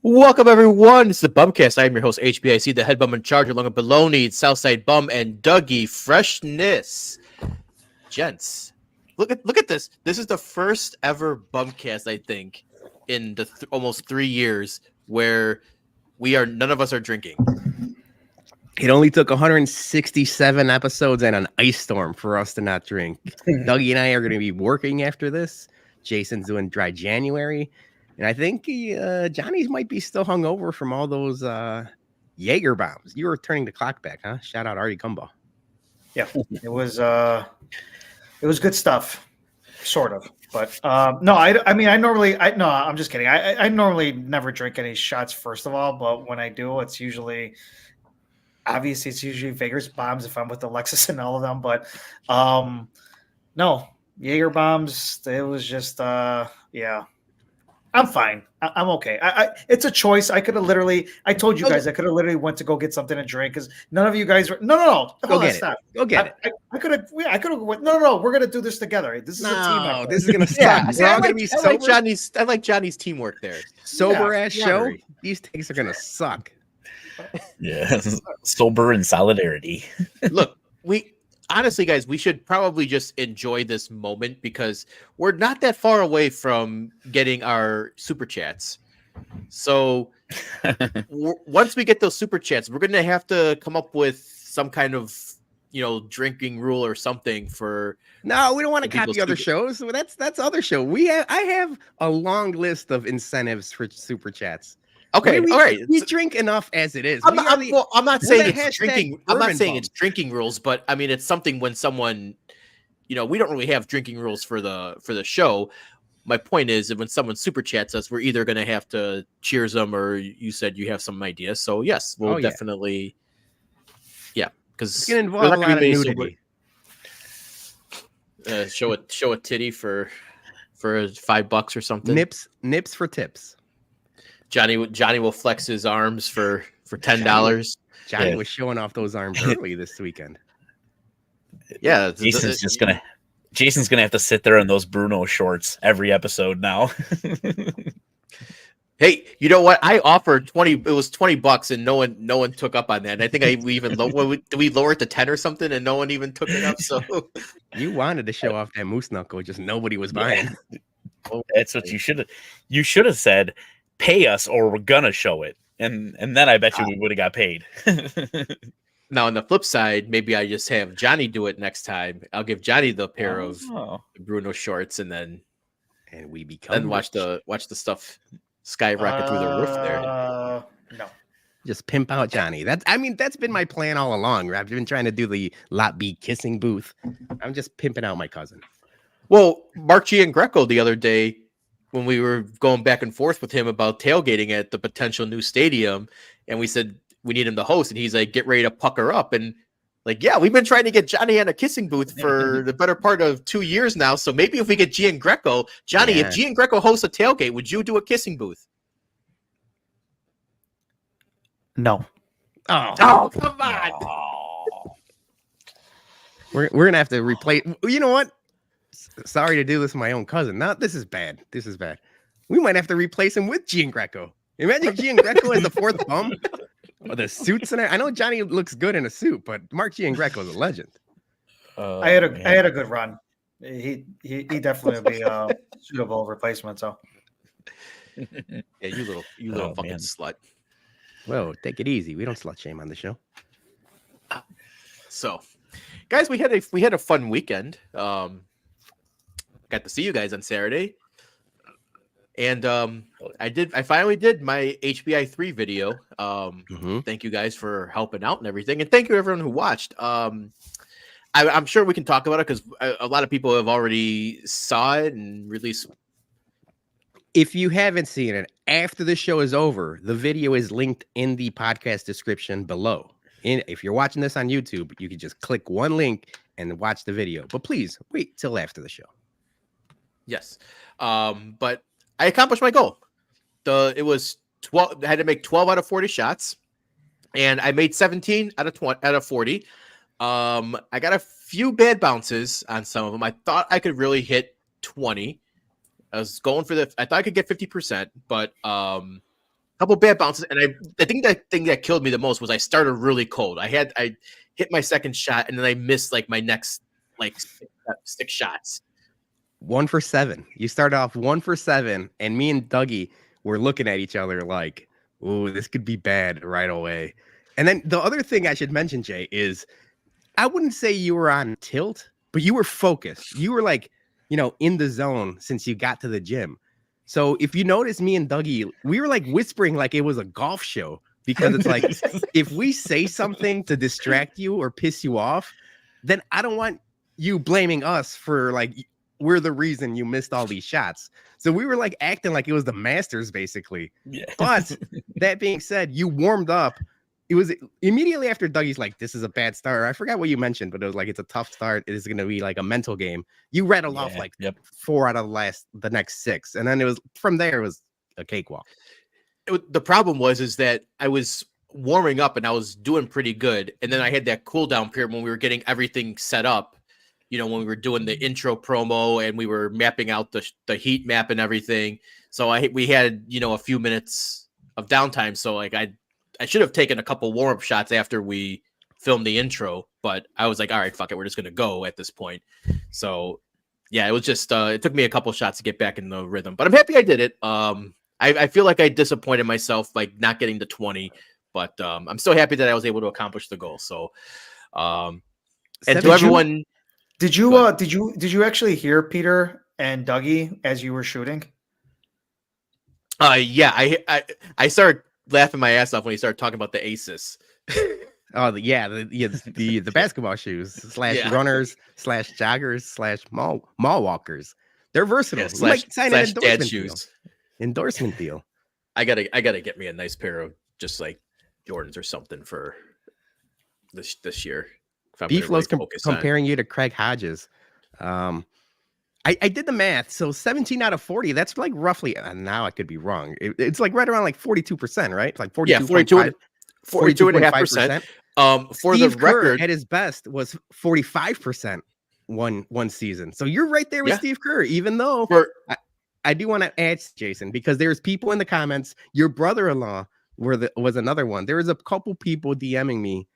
Welcome, everyone. It's the BumCast. I am your host, HBIC, the head bum in charge, along with Bologna, Southside Bum, and Dougie. Freshness. Gents, look at this. This is the first ever BumCast, I think, in the almost 3 years where none of us are drinking. It only took 167 episodes and an ice storm for us to not drink. Dougie and I are going to be working after this. Jason's doing dry January. And I think Johnny's might be still hungover from all those Jaeger bombs. You were turning the clock back, huh? Shout out Artie Gumbo. Yeah, it was good stuff, sort of. But no, I'm just kidding. I normally never drink any shots, first of all. But when I do, it's usually Vegas bombs if I'm with Alexis and all of them. But no, Jaeger bombs. It was just yeah. I'm fine. I'm okay. It's a choice. I could have literally. I told you guys I could have literally went to go get something to drink because none of you guys were. No. Go get it. Go get it. I could have. I could have. No. We're gonna do this together. This is a team effort. This is gonna suck. We're all gonna be sober. I like Johnny's teamwork there. Sober ass show. These takes are gonna suck. Yeah, sober in solidarity. Look, honestly, guys, we should probably just enjoy this moment because we're not that far away from getting our super chats. So once we get those super chats, we're going to have to come up with some kind of, drinking rule or something for. No, we don't want to copy other shows. That's other show. I have a long list of incentives for super chats. Okay, all right. We drink enough as it is. I'm not saying it's drinking. I'm not saying it's drinking rules, but I mean it's something when someone, we don't really have drinking rules for the show. My point is that when someone super chats us, we're either going to have to cheers them, or you said you have some ideas. So yes, we'll definitely, because it's going to involve a lot of nudity. Show a titty for $5 or something. Nips for tips. Johnny will flex his arms for $10. Johnny was showing off those arms early this weekend. Yeah, Jason's gonna have to sit there in those Bruno shorts every episode now. Hey, you know what? I offered 20. It was $20, and no one took up on that. And I think we lower it to 10 or something, and no one even took it up. So you wanted to show off that moose knuckle, just nobody was buying. Oh, that's what you should have. You should have said, "Pay us, or we're gonna show it," and then I bet you we would have got paid. Now, on the flip side, maybe I just have Johnny do it next time. I'll give Johnny the pair of Bruno shorts, and we become watch the stuff skyrocket through the roof there. No, just pimp out Johnny. That's been my plan all along. I've been trying to do the Lot B kissing booth. I'm just pimping out my cousin. Well, Mark Giangreco the other day, when we were going back and forth with him about tailgating at the potential new stadium, and we said we need him to host, and he's like, get ready to pucker up. And Like, yeah, we've been trying to get Johnny in a kissing booth for the better part of 2 years now. So maybe if we get Gian Greco, Johnny, if Gian Greco hosts a tailgate, would you do a kissing booth? No. Oh, come on. Oh. We're gonna have to replace. You know what? Sorry to do this with my own cousin. Now this is bad. This is bad. We might have to replace him with Gian Greco. Imagine Gian Greco as the fourth bum. The suits in it. I know Johnny looks good in a suit, but Mark Gian Greco is a legend. I had a good run. He definitely would be a suitable replacement. So Yeah, you little fucking slut. Whoa, take it easy. We don't slut shame on the show. So, guys, we had a fun weekend. Got to see you guys on Saturday, and I finally did my HBI3 video. Thank you guys for helping out and everything, and thank you everyone who watched. I'm sure we can talk about it because a lot of people have already saw it and released. If you haven't seen it, after the show is over, the video is linked in the podcast description below. If you're watching this on YouTube, you can just click one link and watch the video. But please wait till after the show. Yes, but I accomplished my goal. It was 12. I had to make 12 out of 40 shots, and I made 17 out of 40. I got a few bad bounces on some of them. I thought I could really hit 20. I was going for I thought I could get 50%, but a couple bad bounces. And I think that thing that killed me the most was I started really cold. I hit my second shot, and then I missed like my next like six shots. 1 for 7. You started off 1 for 7, and me and Dougie were looking at each other like, "Ooh, this could be bad right away." And then the other thing I should mention, Jay, is I wouldn't say you were on tilt, but you were focused. You were like, in the zone since you got to the gym. So if you notice, me and Dougie, we were like whispering like it was a golf show, because it's like, if we say something to distract you or piss you off, then I don't want you blaming us for like, we're the reason you missed all these shots. So we were like acting like it was the Masters basically. Yeah. But that being said, you warmed up. It was immediately after Dougie's like, this is a bad start. I forgot what you mentioned, but it was like, it's a tough start. It is going to be like a mental game. You rattled off like 4 out of the next 6. And then it was from there, it was a cakewalk. The problem was that I was warming up and I was doing pretty good. And then I had that cool down period when we were getting everything set up, when we were doing the intro promo and we were mapping out the heat map and everything. So we had, a few minutes of downtime. So like I should have taken a couple warm-up shots after we filmed the intro, but I was like, all right, fuck it. We're just going to go at this point. So yeah, it was just, it took me a couple shots to get back in the rhythm, but I'm happy I did it. I feel like I disappointed myself, like not getting to 20, but I'm so happy that I was able to accomplish the goal. So, and to everyone, did you actually hear Peter and Dougie as you were shooting? Yeah, I started laughing my ass off when he started talking about the aces. Oh, the basketball shoes / runners / joggers / mall walkers. They're versatile. Yeah, / an dad shoes. Endorsement deal. I gotta get me a nice pair of just like Jordans or something for this year. Beeflo's comparing you to Craig Hodges. I did the math. So 17 out of 40, that's like roughly, now I could be wrong. It's like right around like 42%, right? Like 42.5%. For Steve the record, Kerr at his best was 45% one season. So you're right there with Steve Kerr, even though I do want to ask Jason, because there's people in the comments, your brother-in-law was another one. There was a couple people DMing me.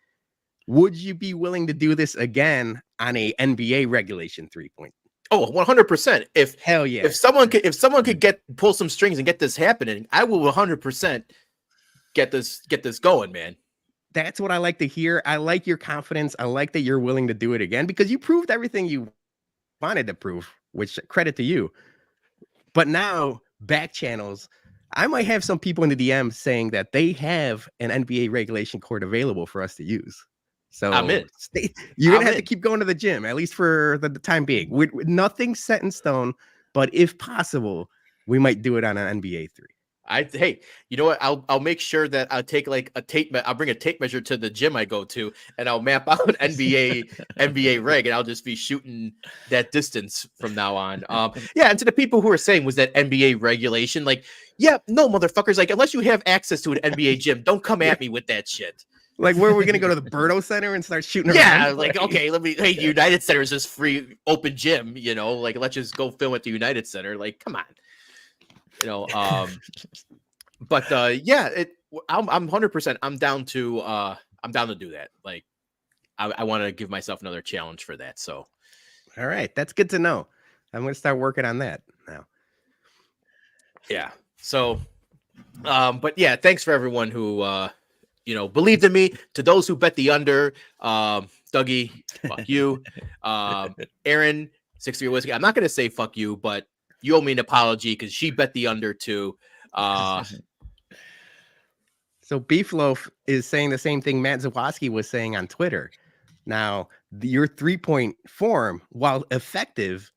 Would you be willing to do this again on a NBA regulation 3-point? Oh, 100%. Hell yeah. If someone could pull some strings and get this happening, I will 100% get this going, man. That's what I like to hear. I like your confidence. I like that you're willing to do it again, because you proved everything you wanted to prove, which credit to you. But now back channels, I might have some people in the DM saying that they have an NBA regulation court available for us to use. So I'm in. You're going to have to keep going to the gym, at least for the time being. With nothing set in stone, but if possible, we might do it on an NBA 3. Hey, you know what? I'll make sure that I'll take like a tape. I'll bring a tape measure to the gym I go to, and I'll map out NBA reg, and I'll just be shooting that distance from now on. Yeah. And to the people who are saying, was that NBA regulation? Like, yeah, no, motherfuckers. Like, unless you have access to an NBA gym, don't come at me with that shit. Like, where are we gonna go to the Berto Center and start shooting? Yeah, around? like, okay, hey, United Center is this free open gym, you know, like, let's just go film at the United Center. Like, come on, you know. But yeah, I'm 100%. I'm down to do that. Like, I want to give myself another challenge for that. So, all right, that's good to know. I'm gonna start working on that now. Yeah. So, but yeah, thanks for everyone who believed in me. To those who bet the under, Dougie, fuck you. Aaron, 6-3 whiskey. I'm not gonna say fuck you, but you owe me an apology because she bet the under too. So Beefloaf is saying the same thing Matt Zawoski was saying on Twitter. Now, your 3-point form, while effective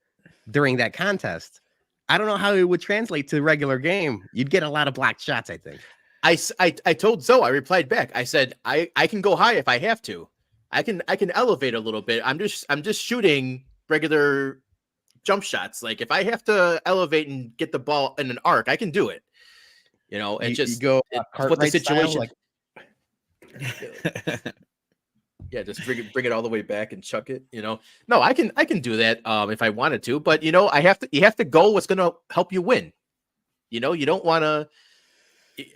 during that contest, I don't know how it would translate to the regular game. You'd get a lot of blocked shots, I think. I told Zoe, I replied back. I said, I can go high if I have to. I can elevate a little bit. I'm just shooting regular jump shots. Like, if I have to elevate and get the ball in an arc, I can do it. You know, and you go what the situation. Style, Yeah, just bring it all the way back and chuck it. You know, no, I can do that if I wanted to, but you know, you have to go what's going to help you win. You know, you don't want to.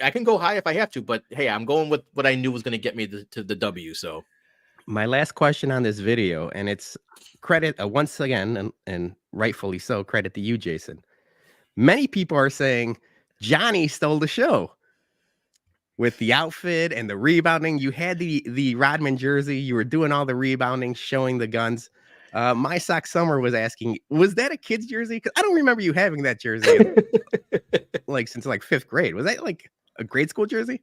I can go high if I have to, but hey, I'm going with what I knew was going to get me to the W. So, my last question on this video, and it's credit once again, and rightfully so, credit to you, Jason. Many people are saying Johnny stole the show with the outfit and the rebounding. You had the Rodman jersey. You were doing all the rebounding, showing the guns. My Sock Summer was asking, was that a kid's jersey? Because I don't remember you having that jersey since 5th grade. Was that like a grade school jersey?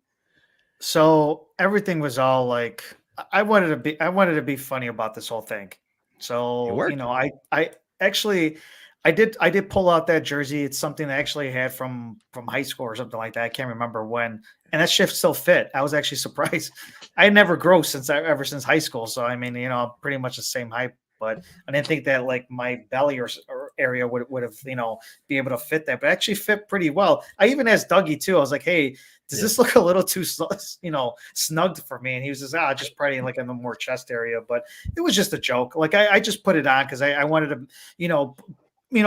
So everything was all like, I wanted to be funny about this whole thing. So, you know, I actually, I did pull out that jersey. It's something I actually had from high school or something like that. I can't remember when, and that shift still fit. I was actually surprised. I never grown ever since high school. So, I mean, you know, I'm pretty much the same height, but I didn't think that like my belly or area would have, you know, be able to fit that, but it actually fit pretty well. I even asked Dougie too. I was like, hey, does this look a little too, you know, snugged for me? And he was just probably like in the more chest area, but it was just a joke. Like I just put it on because I wanted to, you know,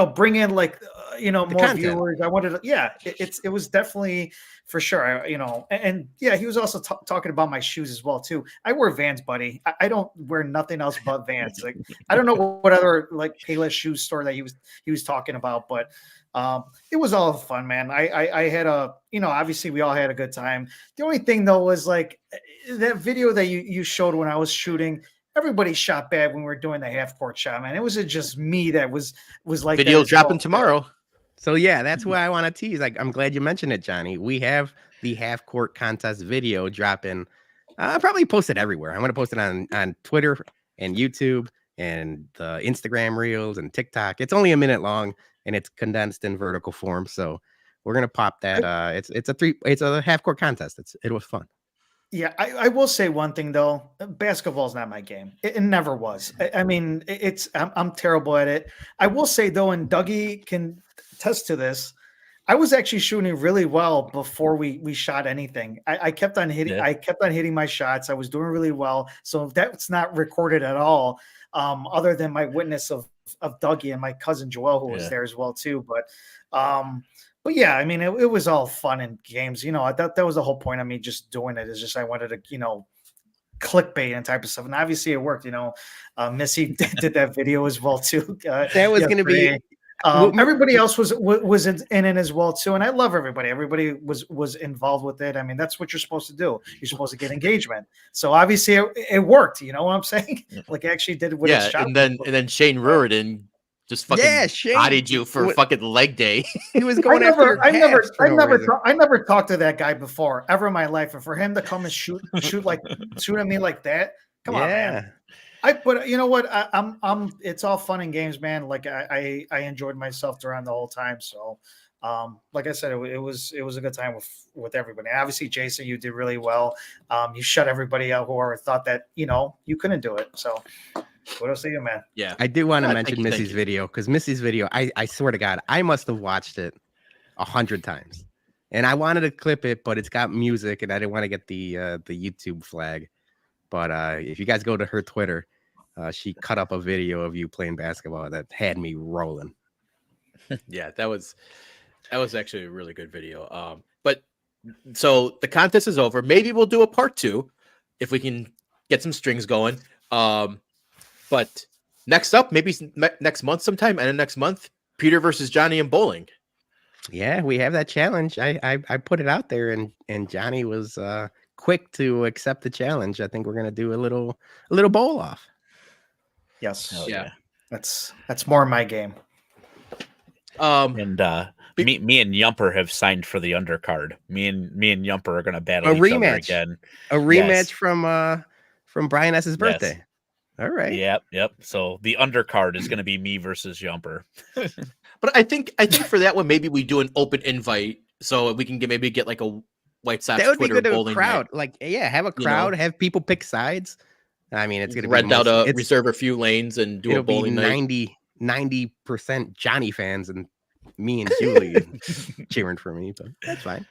bring in like, more content. viewers. I wanted to, it was definitely for sure. And yeah, he was also talking about my shoes as well too. I wear Vans, buddy. I don't wear nothing else but Vans. Like, I don't know what other like Payless shoe store that he was talking about, but it was all fun, man. I had obviously we all had a good time. The only thing though was like that video that you showed when I was shooting. Everybody shot bad when we were doing the half court shot, man. It wasn't just me that was like video dropping tomorrow. So yeah, that's why I want to tease. Like, I'm glad you mentioned it, Johnny. We have the half court contest video dropping. I'll probably post it everywhere. I'm going to post it on Twitter and YouTube and the Instagram Reels and TikTok. It's only a minute long and it's condensed in vertical form. So we're going to pop that. It's a half court contest. It was fun. Yeah, I will say one thing though. Basketball is not my game. It never was. I mean, I'm terrible at it. I will say though, and Dougie can attest to this, I was actually shooting really well before we shot anything. I kept on hitting. Yeah. I kept on hitting my shots. I was doing really well. So that's not recorded at all, other than my witness of Dougie and my cousin Joel, who was there as well too. But yeah, I mean, it was all fun and games. You know, I thought that was the whole point of me just doing it. Is just I wanted to, clickbait and type of stuff. And obviously it worked. Missy did that video as well too. That was going to be. Everybody else was in it as well too, and I love everybody. Everybody was involved with it. I mean, that's what you're supposed to do. You're supposed to get engagement. So obviously it worked. You know what I'm saying? Like, it actually did what it's shot. And then Shane Riordan just fucking bodied you for fucking leg day. He was going I never talked to that guy before ever in my life, and for him to come and shoot at me like that, come on, man. But you know what? I'm. It's all fun and games, man. Like I enjoyed myself during the whole time. So, like I said, it was a good time with everybody. Obviously, Jason, you did really well. You shut everybody out who thought that you couldn't do it. So kudos to you, man. Yeah, I do want to Thank mention you, thank Missy's you. video, because Missy's video, I swear to God, I must have watched it 100 times, and I wanted to clip it, but it's got music, and I didn't want to get the YouTube flag. But if you guys go to her Twitter, she cut up a video of you playing basketball that had me rolling. Yeah, that was actually a really good video. But so the contest is over. Maybe we'll do a part 2 if we can get some strings going. But next up, maybe next month sometime, and then next month, Peter versus Johnny in bowling. Yeah, we have that challenge. I put it out there, and Johnny was quick to accept the challenge. I think we're gonna do a little bowl off. Yes. Hell Yeah. That's more my game. And me and Yumper have signed for the undercard. Me and Yumper are gonna battle A each other rematch. again. A rematch Yes. from Brian S's birthday. Yes. All right. Yep. So the undercard is gonna be me versus Yumper. But I think for that one, maybe we do an open invite so we can get like a White Sox That would Twitter be good to a bowling crowd. night. Like, yeah, have a crowd, have people pick sides. I mean, it's gonna be Rent out mostly- reserve a few lanes and do a it'll be bowling night. 90% Johnny fans and me and Julie cheering for me, but that's fine.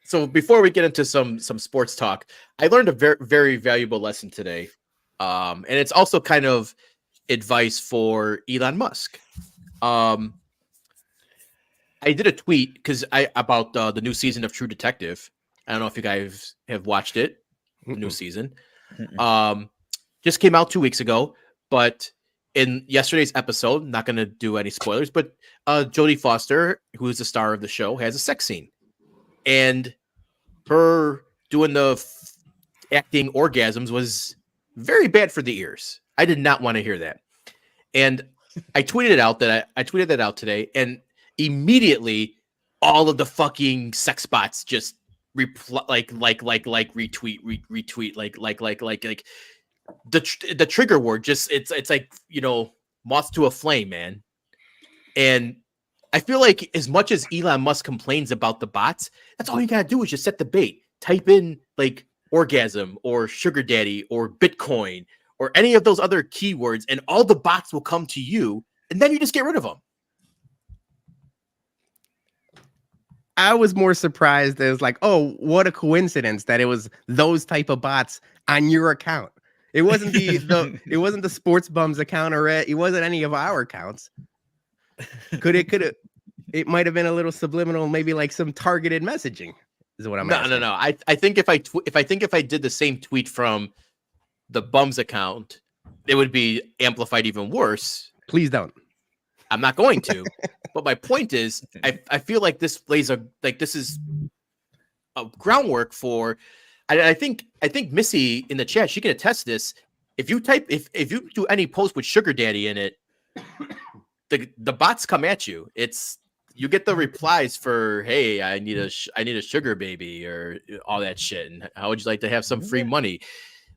So before we get into some sports talk, I learned a very, very valuable lesson today. And it's also kind of advice for Elon Musk. I did a tweet because about the new season of True Detective. I don't know if you guys have watched it. The new season. Just came out 2 weeks ago, but in yesterday's episode, not going to do any spoilers, but Jodie Foster, who is the star of the show, has a sex scene, and her doing the acting orgasms was very bad for the ears. I did not want to hear that, and I tweeted it out that I tweeted that out today, and immediately all of the fucking sex bots just reply retweet like the trigger word just it's like moth to a flame, man. And I feel like as much as Elon Musk complains about the bots, that's all you gotta do is just set the bait, type in like orgasm or sugar daddy or Bitcoin or any of those other keywords, and all the bots will come to you, and then you just get rid of them. I was more surprised as like, oh, what a coincidence that it was those type of bots on your account. It wasn't it wasn't the Sports Bums account, or it wasn't any of our accounts. It might have been a little subliminal, maybe like some targeted messaging. Is what I'm asking. No. I think if I did the same tweet from the Bums account, it would be amplified even worse. Please don't. I'm not going to. But my point is, I feel like this plays this is a groundwork for. I think Missy in the chat, she can attest this. If you do any post with sugar daddy in it, the bots come at you. You get the replies for, hey, I need a sugar baby or all that shit, and how would you like to have some free money?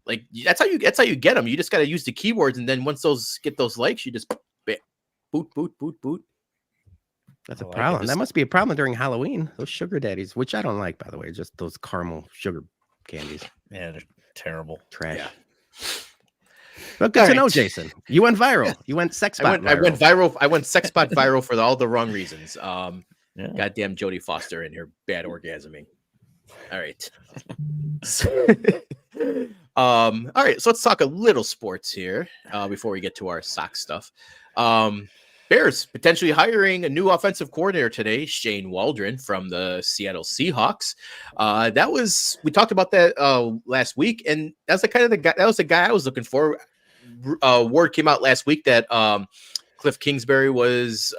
Like that's how you get them. You just got to use the keywords, and then once those get those likes, you just boot. That's a problem. That must be a problem during Halloween. Those sugar daddies, which I don't like, by the way, just those caramel sugar candies. Yeah, they're terrible. Trash. Yeah. But good to know, Jason. You went viral. You went sex bot I went viral. viral. I went sex bot viral for all the wrong reasons. Goddamn Jodie Foster and her bad orgasming. All right. All right. So let's talk a little sports here before we get to our Sox stuff. Bears potentially hiring a new offensive coordinator today, Shane Waldron from the Seattle Seahawks. We talked about that last week, and that's that was the guy I was looking for. Word came out last week that Cliff Kingsbury was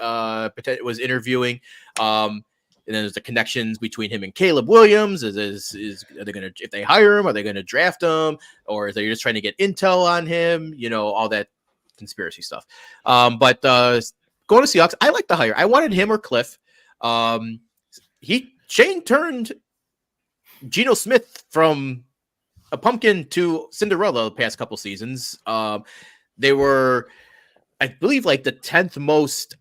interviewing. And then there's the connections between him and Caleb Williams. Are they gonna, if they hire him, are they gonna draft him, or is they just trying to get intel on him? All that conspiracy stuff. But going to Seahawks, I like the hire. I wanted him or Cliff. Shane turned Geno Smith from a pumpkin to Cinderella the past couple seasons. They were, I believe, like the 10th most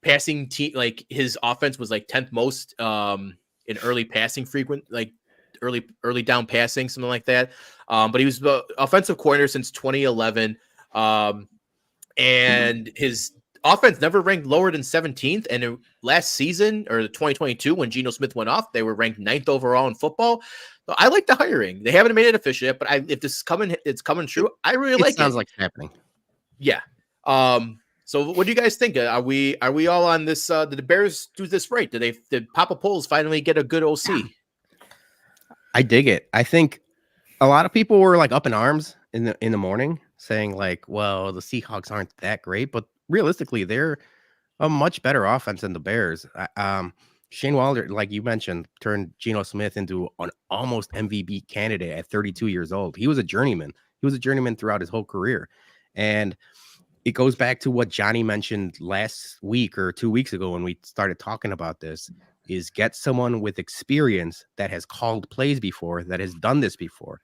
passing team, like his offense was like 10th most in early passing frequent, like early down passing, something like that. But he was the offensive coordinator since 2011. And his offense never ranked lower than 17th. And last season, or 2022, when Geno Smith went off, they were ranked 9th overall in football. So I like the hiring. They haven't made it official yet, but if this is coming, it's coming true. I really like it. Sounds like it's happening. Yeah. So what do you guys think? Are we all on this? Did the Bears do this right? Did Papa Poles finally get a good OC? I dig it. I think a lot of people were like up in arms in the morning, saying like, "Well, the Seahawks aren't that great," but realistically, they're a much better offense than the Bears. Shane Waldron, like you mentioned, turned Geno Smith into an almost MVP candidate at 32 years old. He was a journeyman. He was a journeyman throughout his whole career, and it goes back to what Johnny mentioned last week or 2 weeks ago when we started talking about this, is get someone with experience that has called plays before, that has done this before.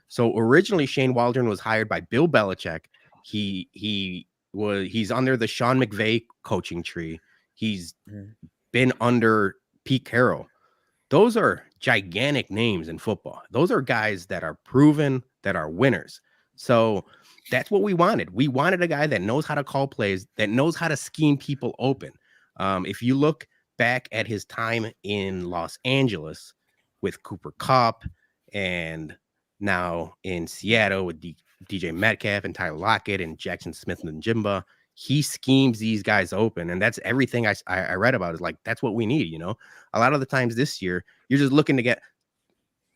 So originally Shane Waldron was hired by Bill Belichick. He's under the Sean McVay coaching tree. He's been under Pete Carroll. Those are gigantic names in football. Those are guys that are proven, that are winners. So that's what we wanted. We wanted a guy that knows how to call plays, that knows how to scheme people open. If you look back at his time in Los Angeles with Cooper Kupp and now in Seattle with DJ Metcalf and Tyler Lockett and Jackson Smith and Njimba, he schemes these guys open. And that's everything I read about is like, that's what we need. A lot of the times this year, you're just looking to get,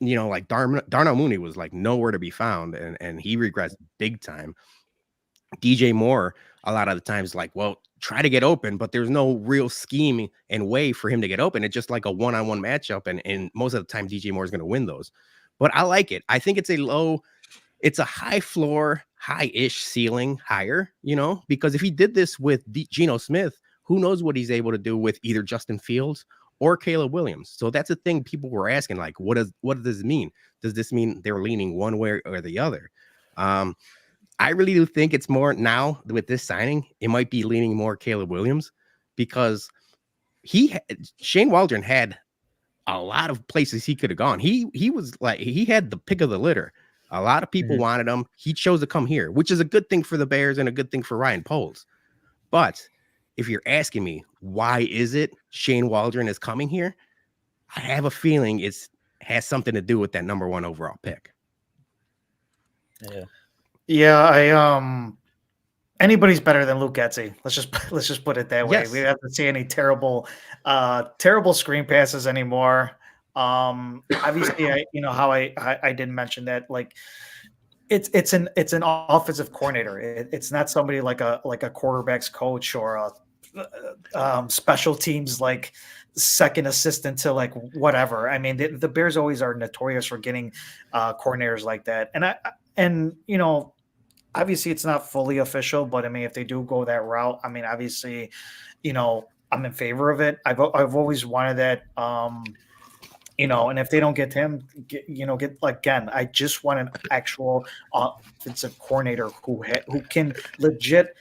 like Darnell Mooney was like nowhere to be found, and he regressed big time. DJ Moore, a lot of the times, like, well, try to get open, but there's no real scheme and way for him to get open. It's just like a one-on-one matchup, and most of the time DJ Moore is going to win those. But I like it. I think it's a high floor, high-ish ceiling, higher, because if he did this with Geno Smith, who knows what he's able to do with either Justin Fields or Caleb Williams. So that's the thing people were asking, like, what does this mean? Does this mean they're leaning one way or the other? I really do think it's more now with this signing, it might be leaning more Caleb Williams, because Shane Waldron had a lot of places he could have gone. He was like, he had the pick of the litter. A lot of people wanted him. He chose to come here, which is a good thing for the Bears and a good thing for Ryan Poles. But if you're asking me, why is it Shane Waldron is coming here? I have a feeling it has something to do with that number 1 overall pick. Yeah. Anybody's better than Luke Getsy. Let's just put it that way. Yes. We don't have to see any terrible screen passes anymore. Obviously, I didn't mention that, like, it's an offensive coordinator. It's not somebody like a quarterback's coach or a special teams like second assistant to like whatever. I mean, the Bears always are notorious for getting coordinators like that. And obviously it's not fully official, but I mean, if they do go that route, I mean, obviously, I'm in favor of it. I've always wanted that. And if they don't get him, I just want an actual offensive coordinator who can legit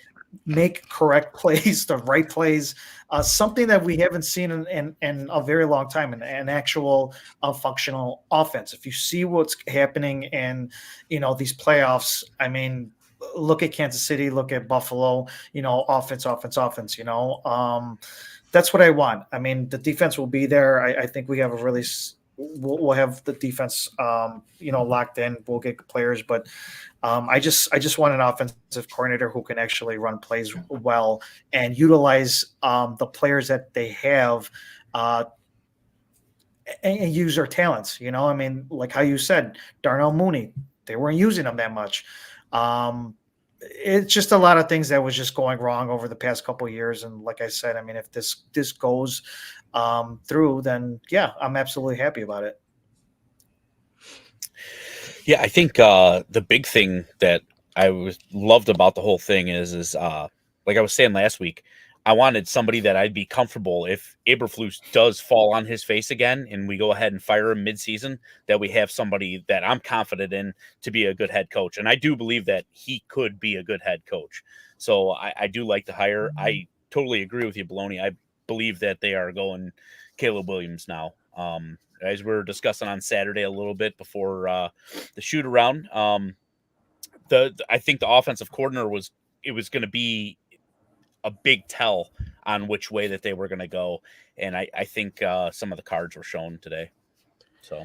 make correct plays, the right plays, something that we haven't seen in a very long time, an actual functional offense. If you see what's happening in, these playoffs, I mean, look at Kansas City, look at Buffalo, offense. That's what I want. I mean, the defense will be there. I think we have we'll have the defense, locked in. We'll get players, but I just want an offensive coordinator who can actually run plays well and utilize the players that they have and use their talents. I mean, like how you said, Darnell Mooney, they weren't using him that much. It's just a lot of things that was just going wrong over the past couple of years. And like I said, I mean, if this goes through, then yeah, I'm absolutely happy about it. Yeah, I think the big thing that I loved about the whole thing is like I was saying last week, I wanted somebody that I'd be comfortable if Eberflus does fall on his face again and we go ahead and fire him midseason, that we have somebody that I'm confident in to be a good head coach. And I do believe that he could be a good head coach. So I do like the hire. I totally agree with you, Bologna. I believe that they are going Caleb Williams now. As we were discussing on Saturday a little bit before the shoot around, I think the offensive coordinator was going to be a big tell on which way that they were going to go, and I think some of the cards were shown today. So,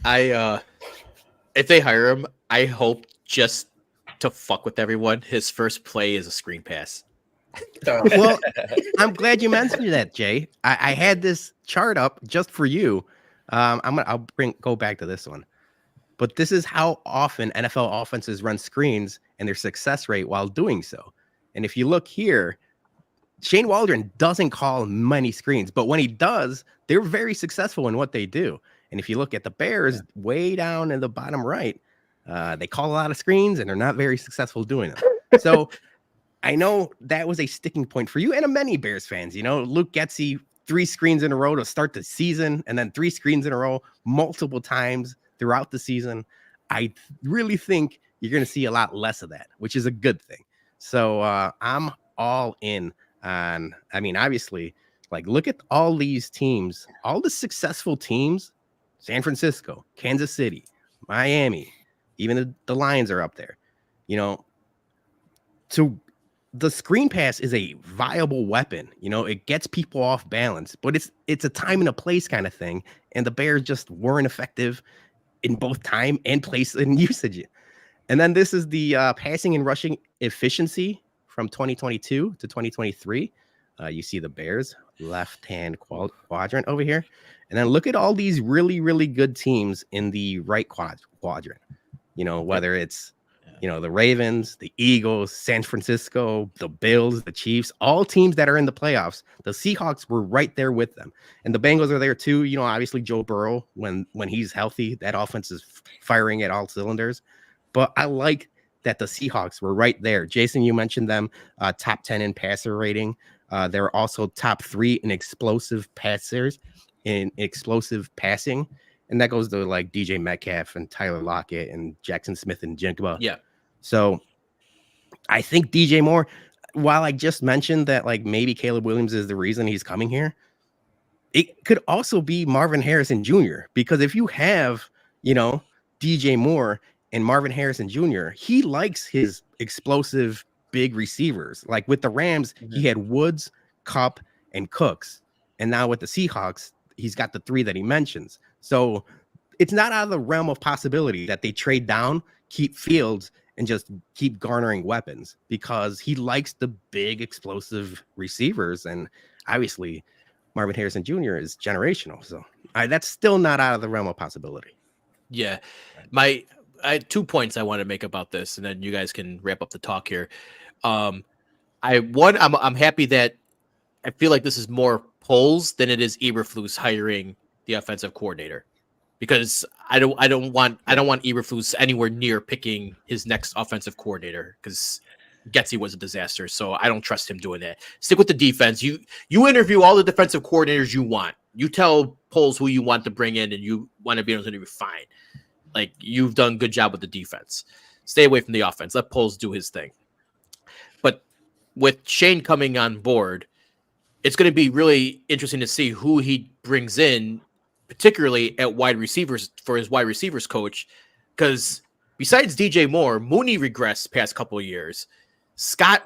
if they hire him, I hope just to fuck with everyone, his first play is a screen pass. Well, I'm glad you mentioned that, Jay. I had this chart up just for you. I'll go back to this one. But this is how often NFL offenses run screens and their success rate while doing so. And if you look here, Shane Waldron doesn't call many screens, but when he does, they're very successful in what they do. And if you look at the Bears way down in the bottom right, they call a lot of screens and they're not very successful doing them. So I know that was a sticking point for you and many Bears fans. You know, Luke Getsy, 3 screens in a row to start the season, and then 3 screens in a row multiple times throughout the season. I really think you're going to see a lot less of that, which is a good thing. So I'm all in on, I mean, obviously, like, look at all these teams, all the successful teams, San Francisco, Kansas City, Miami, even the Lions are up there, you know. So the screen pass is a viable weapon. You know, it gets people off balance, but it's a time and a place kind of thing. And the Bears just weren't effective in both time and place and usage. And then this is the passing and rushing efficiency from 2022 to 2023. You see the Bears left-hand quadrant over here. And then look at all these really, really good teams in the right quadrant. You know, whether it's, you know, the Ravens, the Eagles, San Francisco, the Bills, the Chiefs, all teams that are in the playoffs. The Seahawks were right there with them. And the Bengals are there too. You know, obviously Joe Burrow, when he's healthy, that offense is firing at all cylinders. But I like that the Seahawks were right there. Jason, you mentioned them, top 10 in passer rating. They're also top 3 in explosive passers, in explosive passing. And that goes to like DJ Metcalf and Tyler Lockett and Jackson Smith and Jigba. Yeah. So I think DJ Moore, while I just mentioned that like maybe Caleb Williams is the reason he's coming here, it could also be Marvin Harrison Jr. Because if you have, you know, DJ Moore and Marvin Harrison Jr., he likes his explosive big receivers. Like with the Rams, he had Woods, Kupp, and Cooks. And now with the Seahawks, he's got the 3 that he mentions. So it's not out of the realm of possibility that they trade down, keep Fields, and just keep garnering weapons because he likes the big explosive receivers. And obviously Marvin Harrison Jr. is generational. So that's still not out of the realm of possibility. Yeah. I had 2 points I want to make about this, and then you guys can wrap up the talk here. I'm happy that I feel like this is more polls than it is Eberflus hiring the offensive coordinator, because I don't want Eberflus anywhere near picking his next offensive coordinator, because Getsy was a disaster. So I don't trust him doing that. Stick with the defense. You interview all the defensive coordinators you want. You tell polls who you want to bring in, and you want to be able to interview. Fine. Like, you've done a good job with the defense. Stay away from the offense. Let Poles do his thing. But with Shane coming on board, it's going to be really interesting to see who he brings in, particularly at wide receivers for his wide receivers coach. Because besides DJ Moore, Mooney regressed past couple of years. Scott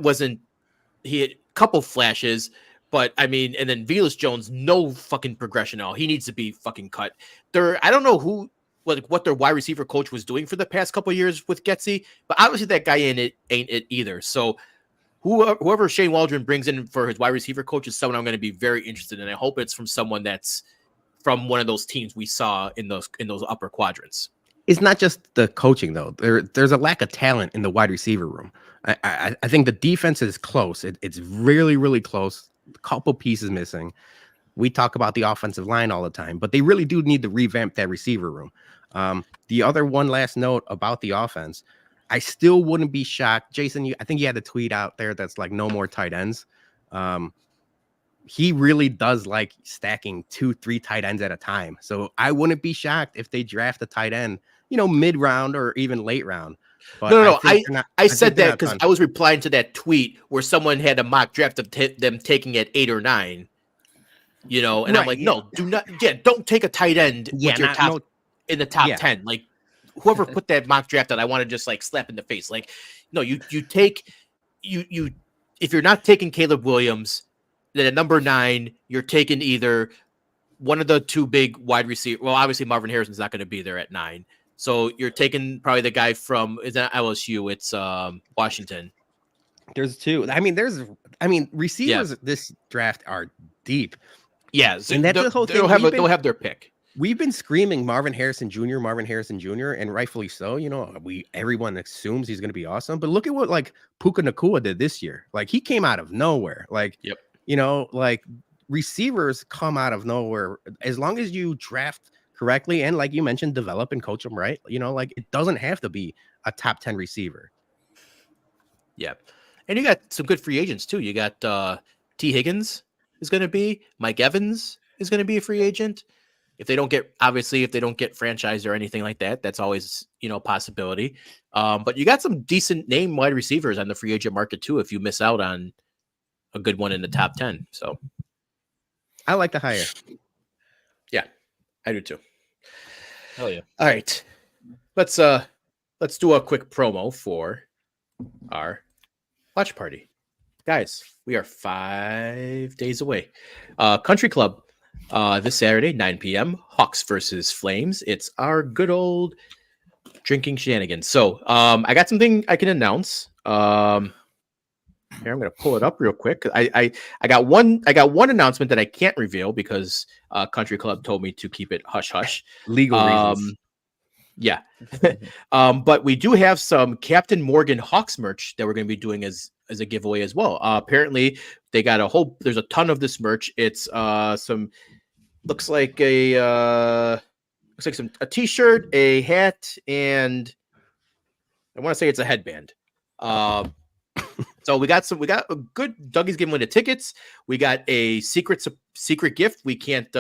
he had a couple flashes, but I mean, and then Velus Jones, no fucking progression at all. He needs to be fucking cut. I don't know what their wide receiver coach was doing for the past couple of years with Getsy, but obviously that guy ain't it either. So whoever Shane Waldron brings in for his wide receiver coach is someone I'm going to be very interested in. I hope it's from someone that's from one of those teams we saw in those upper quadrants. It's not just the coaching though. There's a lack of talent in the wide receiver room. I think the defense is close. It's really, really close. A couple pieces missing. We talk about the offensive line all the time, but they really do need to revamp that receiver room. The other one last note about the offense, I still wouldn't be shocked. Jason, I think you had a tweet out there that's like no more tight ends. He really does like stacking 2-3 tight ends at a time. So I wouldn't be shocked if they draft a tight end, you know, mid-round or even late round. But No. think they're not- I think said they're that not because done. I was replying to that tweet where someone had a mock draft of them taking at 8 or 9. And I'm Right, like, yeah. no, don't take a tight end Yeah, with your not top no. in the top Yeah. 10. Like whoever put that mock draft out, I want to just like slap in the face. Like, no, you take you if you're not taking Caleb Williams, then at number 9, you're taking either one of the two big wide receivers. Well, obviously Marvin Harrison's not going to be there at 9. So you're taking probably the guy from is that LSU? It's Washington. There's two. Receivers this draft are deep. Yeah, so And that's the whole thing. They'll have their pick. We've been screaming Marvin Harrison Jr., and rightfully so. Everyone assumes he's going to be awesome. But look at what like Puka Nacua did this year. Like he came out of nowhere. Like, Yep. Like receivers come out of nowhere as long as you draft correctly and like you mentioned, develop and coach them right. Like it doesn't have to be a top 10 receiver. Yeah, and you got some good free agents too. You got T. Higgins is going to be, Mike Evans is going to be a free agent. If they don't get franchised or anything like that, that's always a possibility. But you got some decent name wide receivers on the free agent market too. If you miss out on a good one in the top 10, so I like the hire. Yeah, I do too. Hell yeah! All right, let's do a quick promo for our watch party, guys. We are 5 days away. Country Club this Saturday, 9 p.m. Hawks versus Flames. It's our good old drinking shenanigans. So I got something I can announce. Here, I'm going to pull it up real quick. I got one announcement that I can't reveal because Country Club told me to keep it hush hush. Legal reasons. Yeah. But we do have some Captain Morgan Hawks merch that we're going to be doing as a giveaway as well. Apparently they got there's a ton of this merch. It's looks like a t-shirt, a hat, and I want to say it's a headband. So we got a good Dougie's giving away the tickets. We got a secret gift we can't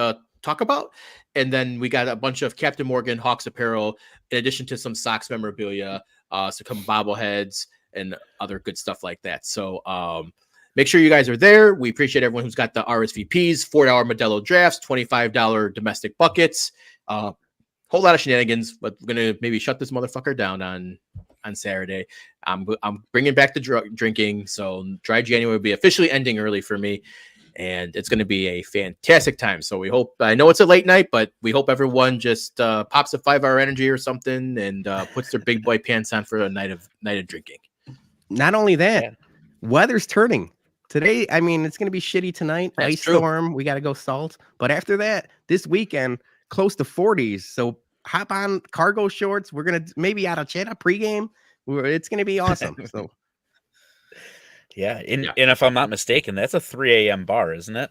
talk about. And then we got a bunch of Captain Morgan Hawks apparel, in addition to some Sox memorabilia, some bobbleheads, and other good stuff like that. So make sure you guys are there. We appreciate everyone who's got the RSVPs, $4 Modelo drafts, $25 domestic buckets, whole lot of shenanigans. But we're gonna maybe shut this motherfucker down on Saturday. I'm bringing back the drinking, so Dry January will be officially ending early for me. And it's going to be a fantastic time. So we hope, I know it's a late night, but we hope everyone just pops a 5-hour energy or something and puts their big boy pants on for a night of drinking. Not only that, weather's turning today. I mean, it's going to be shitty tonight. That's Ice true. storm. We got to go salt. But after that, this weekend, close to 40s. So hop on cargo shorts. We're going to maybe out of chat pregame. It's going to be awesome. So. Yeah, and if I'm not mistaken, that's a 3 a.m. bar, isn't it?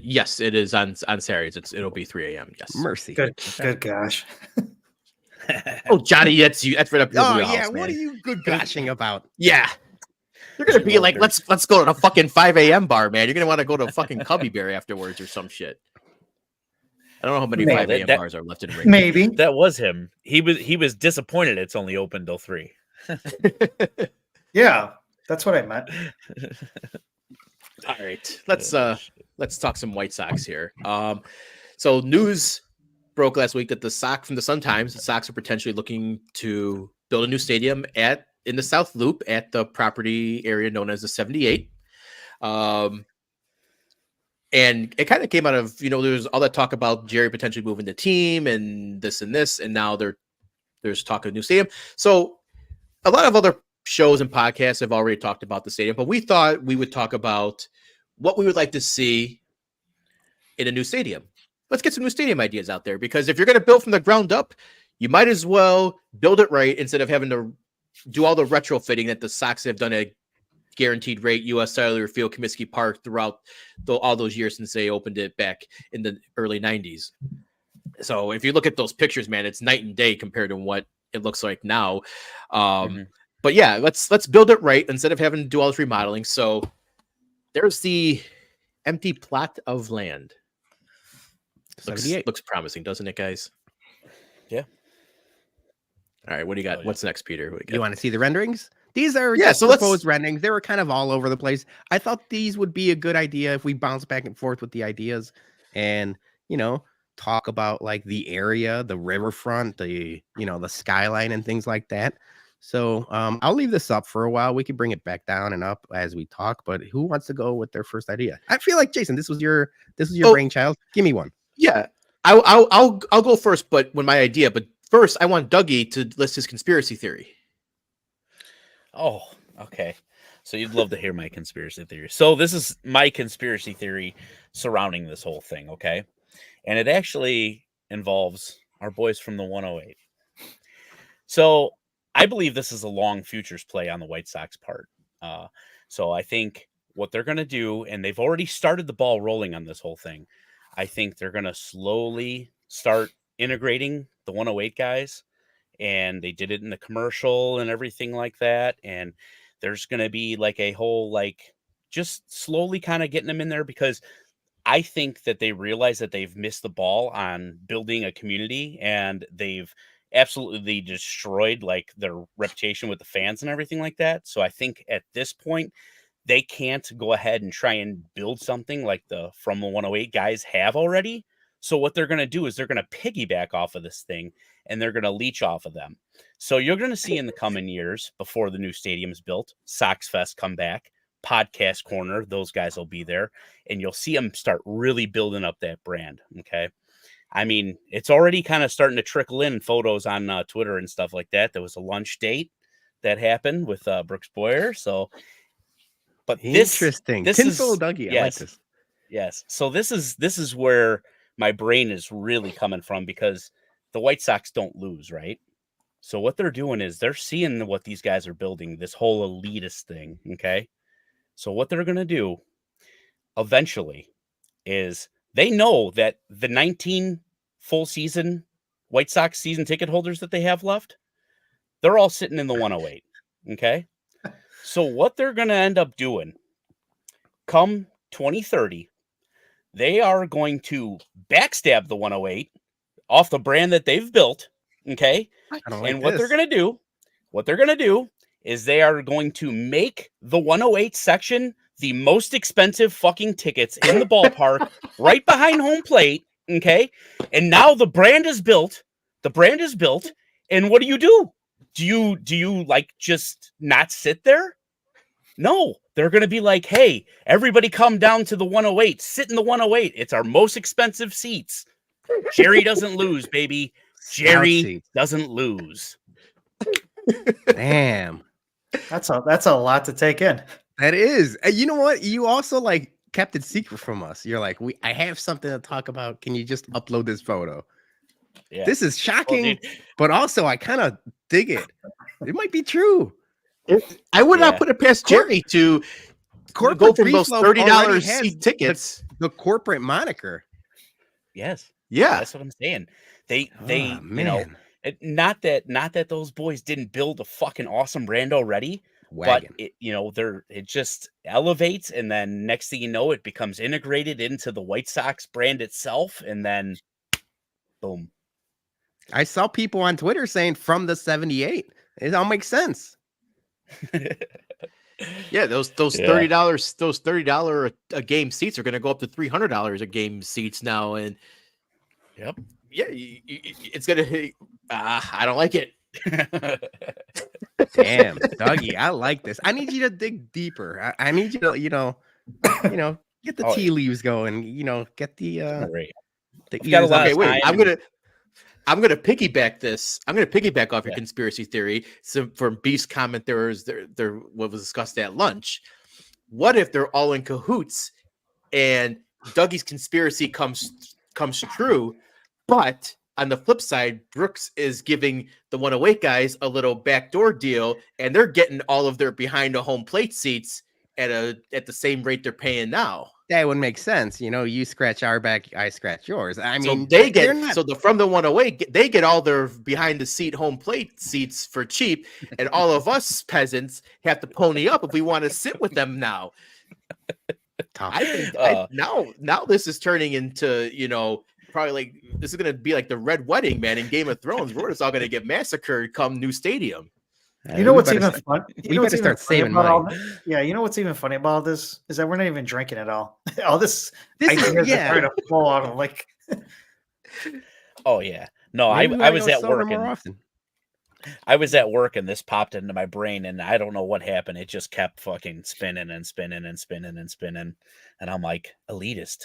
Yes, it is on Saturdays. It'll be 3 a.m. Yes. Mercy. Good gosh. Oh, Johnny, that's you. That's right up your Oh wheelhouse, yeah, man. what are you good gushing about? Yeah, you're gonna be like, let's go to the fucking 5 a.m. bar, man. You're gonna want to go to a fucking Cubby Bear afterwards or some shit. I don't know how many 5 a.m. bars are left in Ring. Maybe. That was him. He was disappointed it's only open till 3. Yeah, that's what I meant. All right, let's talk some White Sox here. So news broke last week that the Sun-Times, the Sox are potentially looking to build a new stadium in the South Loop at the property area known as the 78. And it kind of came out of, there's all that talk about Jerry potentially moving the team and this, and now there's talk of a new stadium. So a lot of other shows and podcasts have already talked about the stadium, but we thought we would talk about what we would like to see in a new stadium. Let's get some new stadium ideas out there, because if you're going to build from the ground up, you might as well build it right instead of having to do all the retrofitting that the Sox have done at Guaranteed Rate, U.S. Cellular Field, Comiskey Park throughout all those years since they opened it back in the early 90s. So if you look at those pictures, man, it's night and day compared to what it looks like now. But yeah, let's build it right instead of having to do all this remodeling. So there's the empty plot of land. Looks promising, doesn't it, guys? Yeah. All right, what do you got? Oh, yeah. What's next, Peter? What do You want to see the renderings? These are Yeah, just so let's- proposed renderings. They were kind of all over the place. I thought these would be a good idea if we bounce back and forth with the ideas and, talk about like the area, the riverfront, the skyline and things like that. So I'll leave this up for a while. We can bring it back down and up as we talk, but who wants to go with their first idea? I feel like Jason, this was your brainchild. Give me one. Yeah, I'll go first, but when my idea. But first, I want Dougie to list his conspiracy theory. Oh, okay. So you'd love to hear my conspiracy theory. So this is my conspiracy theory surrounding this whole thing, okay? And it actually involves our boys from the 108. So I believe this is a long futures play on the White Sox part. So I think what they're going to do, and they've already started the ball rolling on this whole thing, I think they're going to slowly start integrating the 108 guys. And they did it in the commercial and everything like that. And there's going to be like a whole, like, just slowly kind of getting them in there, because I think that they realize that they've missed the ball on building a community, and they've absolutely destroyed like their reputation with the fans and everything like that. So I think at this point, they can't go ahead and try and build something like the From the 108 guys have already. So what they're going to do is they're going to piggyback off of this thing, and they're going to leech off of them. So you're going to see in the coming years, before the new stadium is built, Sox Fest come back, Podcast Corner, those guys will be there, and you'll see them start really building up that brand. Okay. I mean, it's already kind of starting to trickle in photos on Twitter and stuff like that. There was a lunch date that happened with Brooks Boyer. So, but Interesting. this Tinfoil is Dougie. I yes, like this. yes. So this is where my brain is really coming from, because the White Sox don't lose, right? So what they're doing is they're seeing what these guys are building, this whole elitist thing. Okay. So what they're going to do eventually is they know that the 19 full season White Sox season ticket holders that they have left, they're all sitting in the 108. Okay. So what they're going to end up doing come 2030, they are going to backstab the 108 off the brand that they've built. Okay. I don't like And what this. they're going to do is they are going to make the 108 section the most expensive fucking tickets in the ballpark, right behind home plate. Okay. And now the brand is built. And what do? Do you like just not sit there? No, they're going to be like, hey, everybody come down to the 108, sit in the 108. It's our most expensive seats. Jerry doesn't lose, baby. Jerry doesn't lose. Damn. That's a lot to take in. That is. You know what? You also like kept it secret from us. You're like, I have something to talk about. Can you just upload this photo? Yeah. This is shocking, Well, but also I kind of dig it. It might be true. I would not put it past Jerry to Corporate go from those Beef Loaf already $30 has seat tickets. The corporate moniker. Yes. Yeah, That's what I'm saying. They Oh, you know, not that those boys didn't build a fucking awesome brand already, Wagon. but it just elevates, and then next thing you know, it becomes integrated into the White Sox brand itself, and then boom. I saw people on Twitter saying from the 78. It all makes sense. yeah. Those $30 a game seats are going to go up to $300 a game seats now, and Yep. yeah, it's going to. I don't like it. Damn, Dougie, I like this. I need you to dig deeper. I need you to, get the tea leaves going. Get the Right. the got a ears lot on Okay, of wait. time. I'm gonna piggyback this. I'm gonna piggyback off your Yeah. conspiracy theory. So from Beast's comment, there what was discussed at lunch. What if they're all in cahoots and Dougie's conspiracy comes true, but on the flip side, Brooks is giving the 108 guys a little backdoor deal, and they're getting all of their behind the home plate seats at the same rate they're paying now. That would make sense. You scratch our back, I scratch yours. I mean, so they they're get not- from the 108, they get all their behind the seat home plate seats for cheap, and all of us peasants have to pony up if we want to sit with them now. tough. I think now this is turning into probably like this is gonna be like the Red Wedding, man, in Game of Thrones. We're just all gonna get massacred come new stadium. You know what's even fun? We better start saving money. Yeah, you know what's even funny about all this is that we're not even drinking at all. All this This is trying to flow out of like. Oh yeah, no, I was at work more often. I was at work and this popped into my brain and I don't know what happened. It just kept fucking spinning and spinning and spinning and spinning. And I'm like, elitist.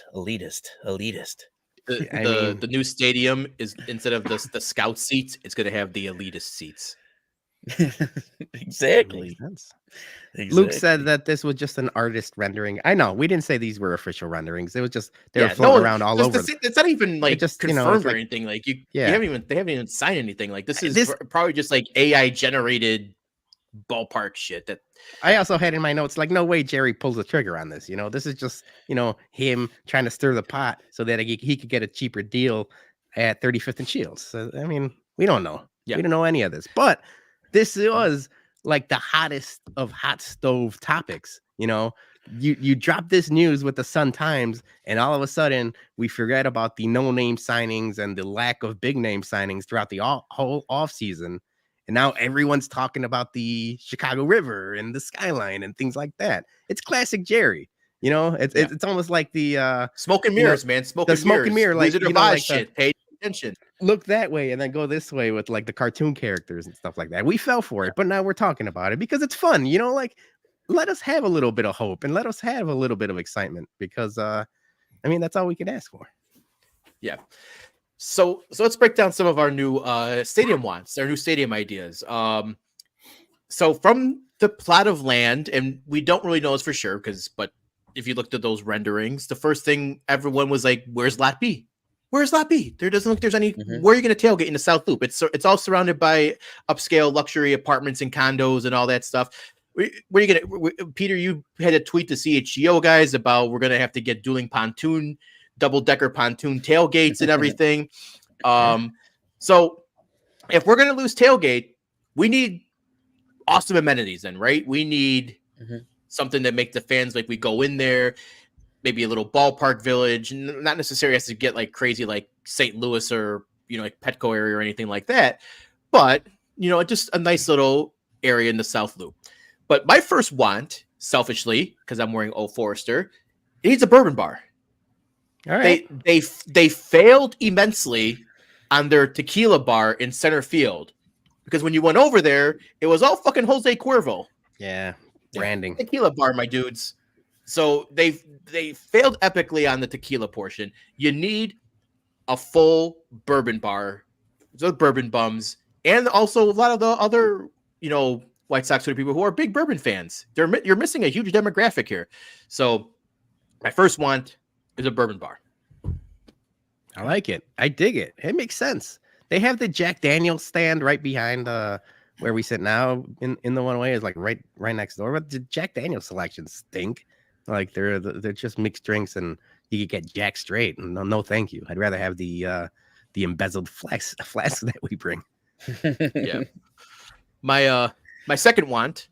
The new stadium is, instead of the scout seats, it's going to have the elitist seats. Exactly. Luke said that this was just an artist rendering. I know we didn't say these were official renderings. It was just they were floating around all over. It's not even like just confirmed or anything. Like they haven't even signed anything. Like this is probably just like AI generated ballpark shit. That I also had in my notes. Like, no way Jerry pulls the trigger on this. This is just him trying to stir the pot so that he could get a cheaper deal at 35th and Shields. So, I mean, we don't know. Yeah. We don't know any of this, but this was like the hottest of hot stove topics. You drop this news with the Sun Times, and all of a sudden we forget about the no-name signings and the lack of big name signings throughout the whole off season. And now everyone's talking about the Chicago River and the skyline and things like that. It's classic Jerry. It's almost like the smoke and mirrors, man. Smoke and mirror, like shit. Pay attention. Look that way and then go this way with like the cartoon characters and stuff like that. We fell for it, but now we're talking about it because it's fun. Let us have a little bit of hope and let us have a little bit of excitement because that's all we can ask for. Yeah. So let's break down some of our new stadium wants, our new stadium ideas. So from the plot of land, and we don't really know this for sure but if you looked at those renderings, the first thing everyone was like, "Where's Lot B? Where's Lot B?" There doesn't look there's any. Where are you going to tailgate in the South Loop? It's all surrounded by upscale luxury apartments and condos and all that stuff. Where are you gonna, Peter? You had a tweet to CHGO guys about we're gonna have to get dueling pontoon, double-decker pontoon tailgates and everything. So if we're gonna lose tailgate, we need awesome amenities then, right? We need something that make the fans like we go in there. Maybe a little ballpark village, not necessarily has to get like crazy like St. Louis or like Petco area or anything like that, but just a nice little area in the South Loop. But my first want, selfishly, because I'm wearing Old Forester, it needs a bourbon bar. All right. They failed immensely on their tequila bar in center field because when you went over there, it was all fucking Jose Cuervo. Yeah, branding. Tequila bar, my dudes. So they failed epically on the tequila portion. You need a full bourbon bar, the bourbon bums, and also a lot of the other, White Sox people who are big bourbon fans. You're missing a huge demographic here. So my first want is a bourbon bar. I like it. I dig it. It makes sense. They have the Jack Daniel's stand right behind where we sit now in the one way is like right next door. But the Jack Daniel's selections stink. Like they're just mixed drinks, and you could get Jack straight. And no, thank you. I'd rather have the embezzled flask that we bring. Yeah. My second want,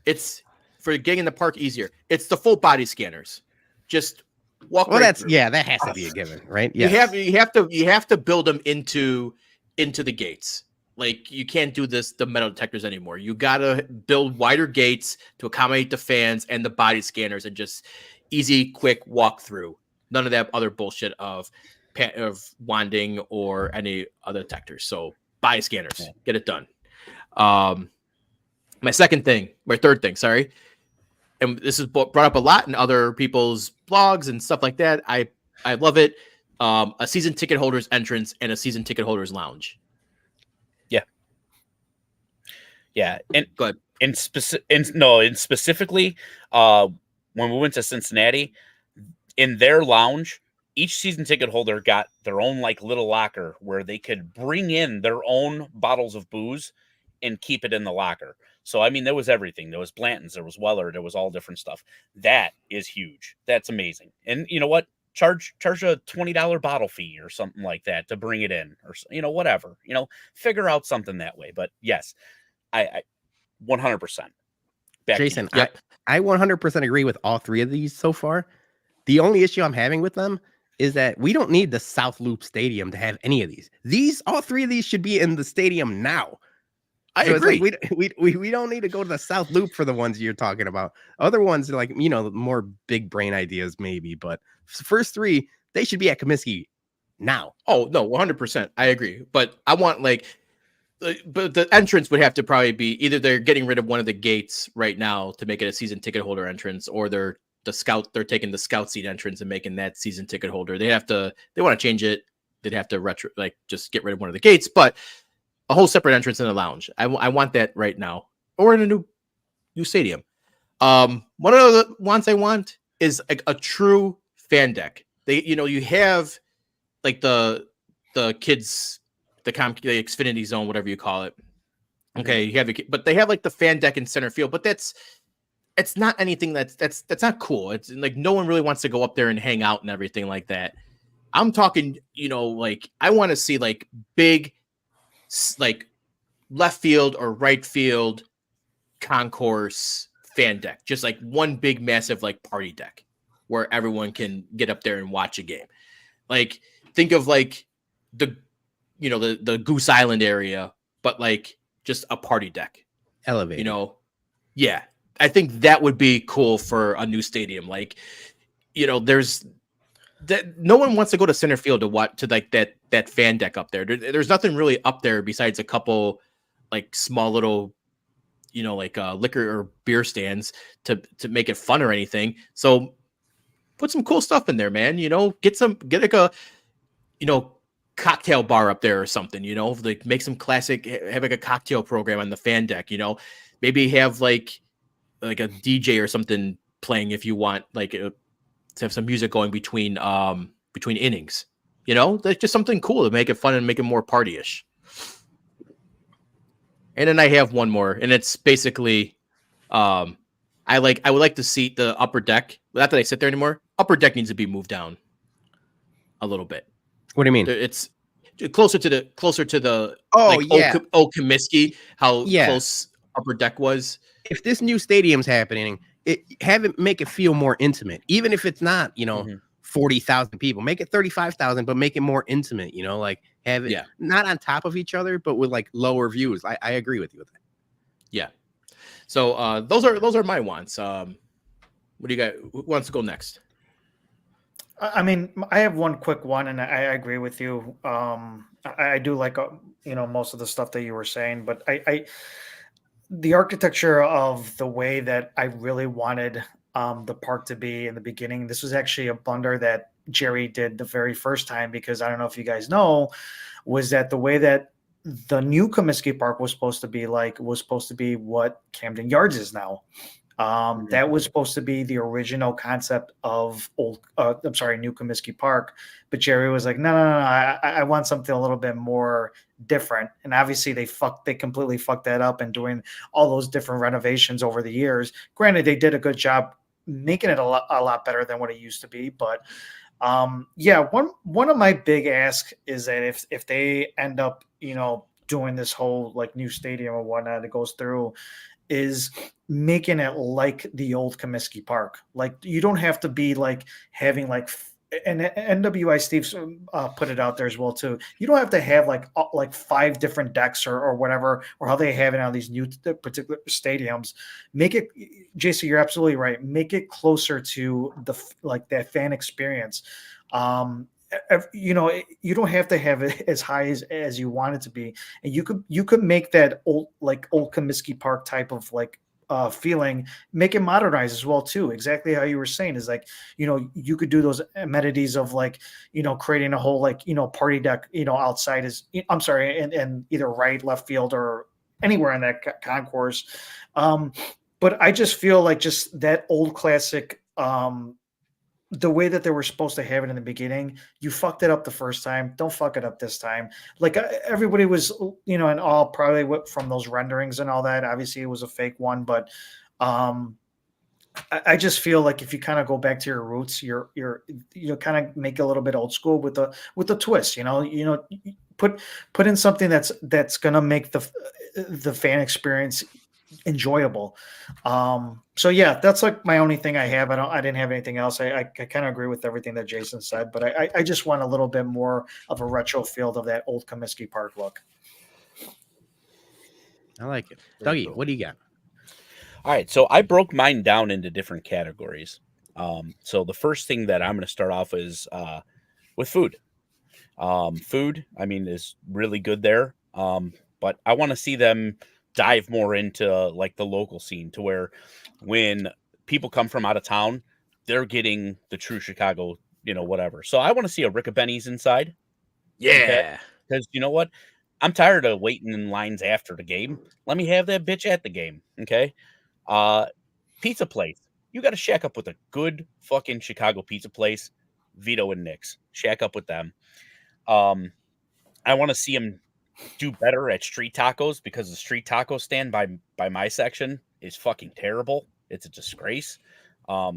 it's for getting in the park easier. It's the full body scanners. Just walk. Well, that has to be a given, right? Yes. You have to build them into the gates. Like you can't do the metal detectors anymore. You gotta build wider gates to accommodate the fans and the body scanners, and just easy, quick walk through. None of that other bullshit of wanding or any other detectors. So body scanners, get it done. My third thing, sorry, and this is brought up a lot in other people's blogs and stuff like that. I love it. A season ticket holder's entrance and a season ticket holder's lounge. Yeah, and go ahead. And specifically, when we went to Cincinnati, in their lounge, each season ticket holder got their own like little locker where they could bring in their own bottles of booze and keep it in the locker. So I mean, there was everything. There was Blanton's, there was Weller, there was all different stuff. That is huge. That's amazing. And you know what? Charge a $20 bottle fee or something like that to bring it in, or whatever. Figure out something that way. But yes. I 100%. Jason, I 100% agree with all three of these so far. The only issue I'm having with them is that we don't need the South Loop Stadium to have any of these. All three of these should be in the stadium now. I So agree. it's like we don't need to go to the South Loop for the ones you're talking about. Other ones are like, more big brain ideas maybe, but first three, they should be at Comiskey now. Oh no, 100%. I agree. But I want but the entrance would have to probably be either they're getting rid of one of the gates right now to make it a season ticket holder entrance, or they're taking the scout seat entrance and making that season ticket holder. They want to change it. They'd have to just get rid of one of the gates, but a whole separate entrance in the lounge. I want that right now, or in a new stadium. One of the ones I want is a true fan deck. You have like the kids, the Xfinity Zone, whatever you call it. Okay, you have but they have like the fan deck in center field, but it's not anything that's not cool. It's like no one really wants to go up there and hang out and everything like that. I'm talking, like I want to see like big, like left field or right field concourse fan deck, just like one big massive like party deck where everyone can get up there and watch a game. Like think of like the Goose Island area, but like just a party deck Elevated. Yeah, I think that would be cool for a new stadium. Like there's that no one wants to go to center field to watch that fan deck up there. There's nothing really up there besides a couple like small little liquor or beer stands to make it fun or anything. So put some cool stuff in there, man. Get like a cocktail bar up there or something. Like make some classic, have like a cocktail program on the fan deck. Maybe have like a DJ or something playing if you want, to have some music going between innings. That's just something cool to make it fun and make it more party-ish. And then I have one more, and it's basically, I would like to see the upper deck. Not that I sit there anymore. Upper deck needs to be moved down a little bit. What do you mean? It's closer to the old Comiskey, how close upper deck was. If this new stadium's happening, make it feel more intimate, even if it's not 40,000 people. Make it 35,000, but make it more intimate. Like have it not on top of each other, but with like lower views. I agree with you with that. Yeah. So those are my wants. What do you got? Who wants to go next? I mean, I have one quick one, and I agree with you. I do like most of the stuff that you were saying, but the architecture of the way that I really wanted the park to be in the beginning. This was actually a blunder that Jerry did the very first time, because I don't know if you guys know, was that the way that the new Comiskey Park was supposed to be what Camden Yards is now. That was supposed to be the original concept of new Comiskey Park, but Jerry was like, no, I want something a little bit more different. And obviously they completely fucked that up and doing all those different renovations over the years. Granted, they did a good job making it a lot better than what it used to be. But one of my big asks is that if they end up, doing this whole like new stadium or whatnot that goes through, is making it like the old Comiskey Park. Like you don't have to be like having like, and NWI Steve put it out there as well too. You don't have to have like 5 different decks or whatever, or how they have it on these new particular stadiums. Make it, Jason, you're absolutely right. Make it closer to that fan experience. You don't have to have it as high as you want it to be, and you could make that old Comiskey Park type of feeling, make it modernized as well too. Exactly how you were saying is you could do those amenities of creating a whole party deck outside and either right, left field, or anywhere in that concourse. But I just feel like just that old classic. The way that they were supposed to have it in the beginning, you fucked it up the first time. Don't fuck it up this time. Like everybody was, and all probably from those renderings and all that. Obviously, it was a fake one, but I just feel like if you kind of go back to your roots, you're kind of make it a little bit old school with the twist. Put in something that's gonna make the fan experience enjoyable. So yeah, that's like my only thing I have. I didn't have anything else. I kind of agree with everything that Jason said, but I just want a little bit more of a retro feel of that old Comiskey Park look. I like it. Very Dougie, cool. what do you got? All right, so I broke mine down into different categories. So the first thing that I'm going to start off is with food. Food, I mean, is really good there. But I want to see them dive more into like the local scene to where when people come from out of town, they're getting the true Chicago, whatever. So I want to see a Rick Benny's inside. Yeah. Because you know what? I'm tired of waiting in lines after the game. Let me have that bitch at the game. Okay. Pizza place. You got to shack up with a good fucking Chicago pizza place. Vito and Nick's. Shack up with them. I want to see them do better at street tacos because the street taco stand by my section is fucking terrible. It's a disgrace.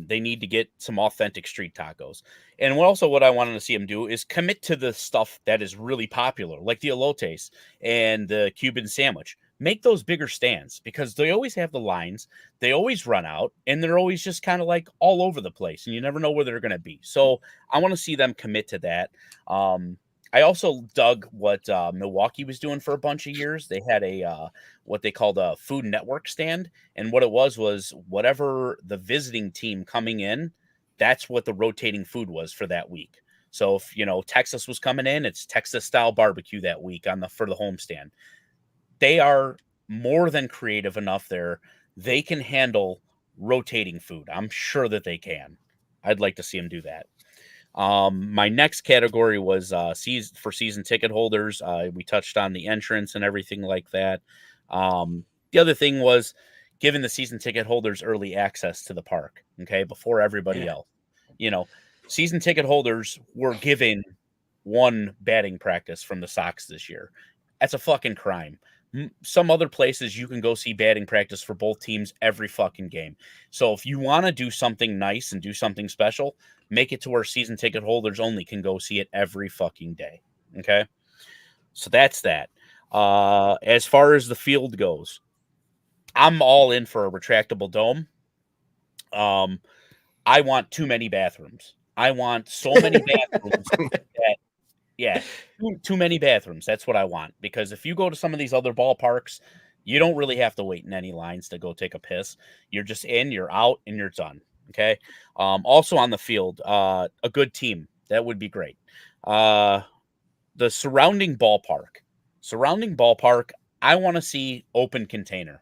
They need to get some authentic street tacos. And what I wanted to see them do is commit to the stuff that is really popular, like the elotes and the Cuban sandwich. Make those bigger stands because they always have the lines. They always run out and they're always just kind of like all over the place and you never know where they're going to be. So I want to see them commit to that. I also dug what Milwaukee was doing for a bunch of years. They had a what they called a Food Network stand, and what it was whatever the visiting team coming in, that's what the rotating food was for that week. So if Texas was coming in, it's Texas style barbecue that week for the homestand. They are more than creative enough there. They can handle rotating food. I'm sure that they can. I'd like to see them do that. My next category was for season ticket holders. We touched on the entrance and everything like that. The other thing was giving the season ticket holders early access to the park, okay, before everybody else. Season ticket holders were given one batting practice from the Sox this year. That's a fucking crime. Some other places you can go see batting practice for both teams every fucking game. So if you want to do something nice and do something special, make it to where season ticket holders only can go see it every fucking day. Okay. So that's that. As far as the field goes, I'm all in for a retractable dome. I want too many bathrooms. I want so many bathrooms that, yeah, too many bathrooms. That's what I want. Because if you go to some of these other ballparks, you don't really have to wait in any lines to go take a piss. You're just in, you're out, and you're done. Okay. Also on the field, a good team. That would be great. The surrounding ballpark, I want to see open container.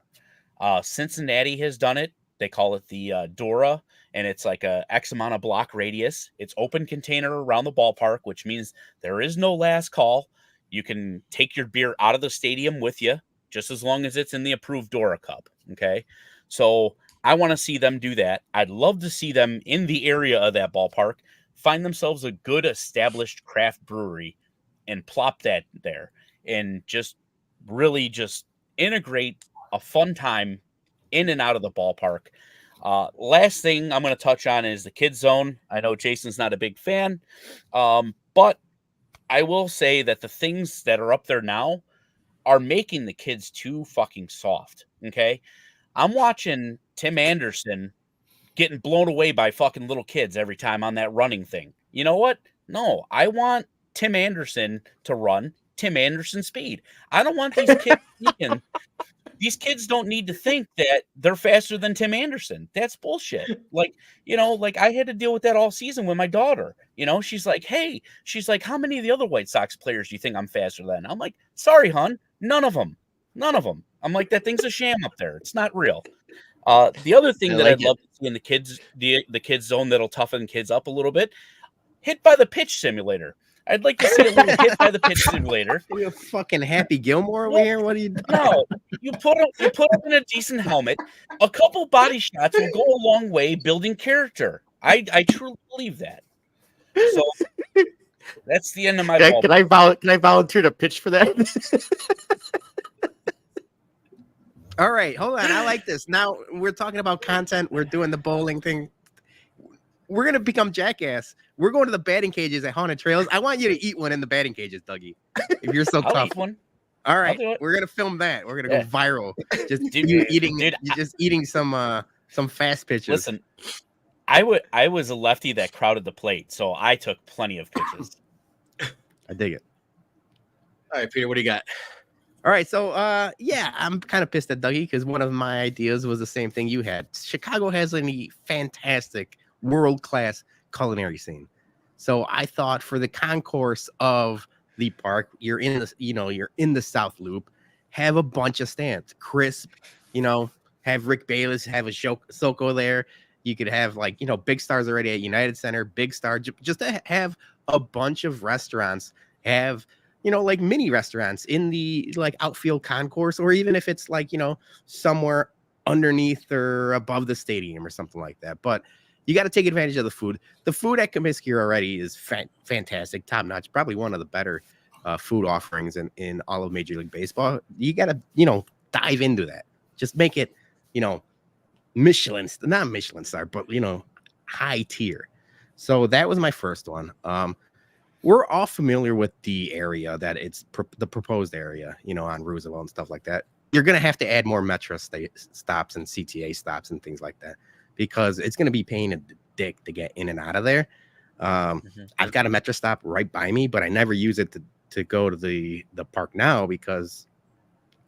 Cincinnati has done it. They call it the Dora, and it's like a X amount of block radius. It's open container around the ballpark, which means there is no last call. You can take your beer out of the stadium with you, just as long as it's in the approved Dora cup. Okay. So I want to see them do that. I'd love to see them in the area of that ballpark, find themselves a good established craft brewery and plop that there and just really just integrate a fun time in and out of the ballpark. Last thing I'm going to touch on is the kids zone. I know Jason's not a big fan, but I will say that the things that are up there now are making the kids too fucking soft. Okay. I'm watching Tim Anderson getting blown away by fucking little kids every time on that running thing. You know what? No, I want Tim Anderson to run Tim Anderson speed. I don't want these kids thinking. These kids don't need to think that they're faster than Tim Anderson. That's bullshit. Like I had to deal with that all season with my daughter. She's like, hey, how many of the other White Sox players do you think I'm faster than? I'm like, sorry, hon, none of them. I'm like, that thing's a sham up there. It's not real. The other thing that I'd love to see in the kids zone that'll toughen kids up a little bit, hit by the pitch simulator. I'd like to see a little hit by the pitch simulator. Are you fucking Happy Gilmore over here? What are you doing? No, you put them in a decent helmet. A couple body shots will go a long way building character. I truly believe that. So that's the end of my ball. Can I volunteer to pitch for that? All right, hold on. I like this. Now we're talking about content. We're doing the bowling thing. We're going to become Jackass. We're going to the batting cages at Haunted Trails. I want you to eat one in the batting cages, Dougie. If you're so I'll tough. eat one. All right, do it. we're gonna film that. We're gonna Yeah. go viral. Just Dude, you eating, dude, you just eating some fast pitches. Listen, I was a lefty that crowded the plate, so I took plenty of pitches. I dig it. All right, Peter, what do you got? All right, so yeah, I'm kind of pissed at Dougie because one of my ideas was the same thing you had. Chicago has a fantastic, world-class culinary scene. So I thought for the concourse of the park, you're in the South Loop, have a bunch of stands, crisp, have Rick Bayless, have a Soko there. You could have Big Star's already at United Center, Big Star, just to have a bunch of restaurants, have mini restaurants in the outfield concourse, or even if it's somewhere underneath or above the stadium or something like that. But you got to take advantage of the food. The food at Comiskey already is fantastic, top notch, probably one of the better food offerings in all of Major League Baseball. You got to dive into that. Just make it not Michelin star, but high tier. So that was my first one. We're all familiar with the area that it's the proposed area, on Roosevelt and stuff like that. You're going to have to add more Metro stops and CTA stops and things like that, because it's going to be paying a dick to get in and out of there. I've got a Metro stop right by me, but I never use it to go to the park now because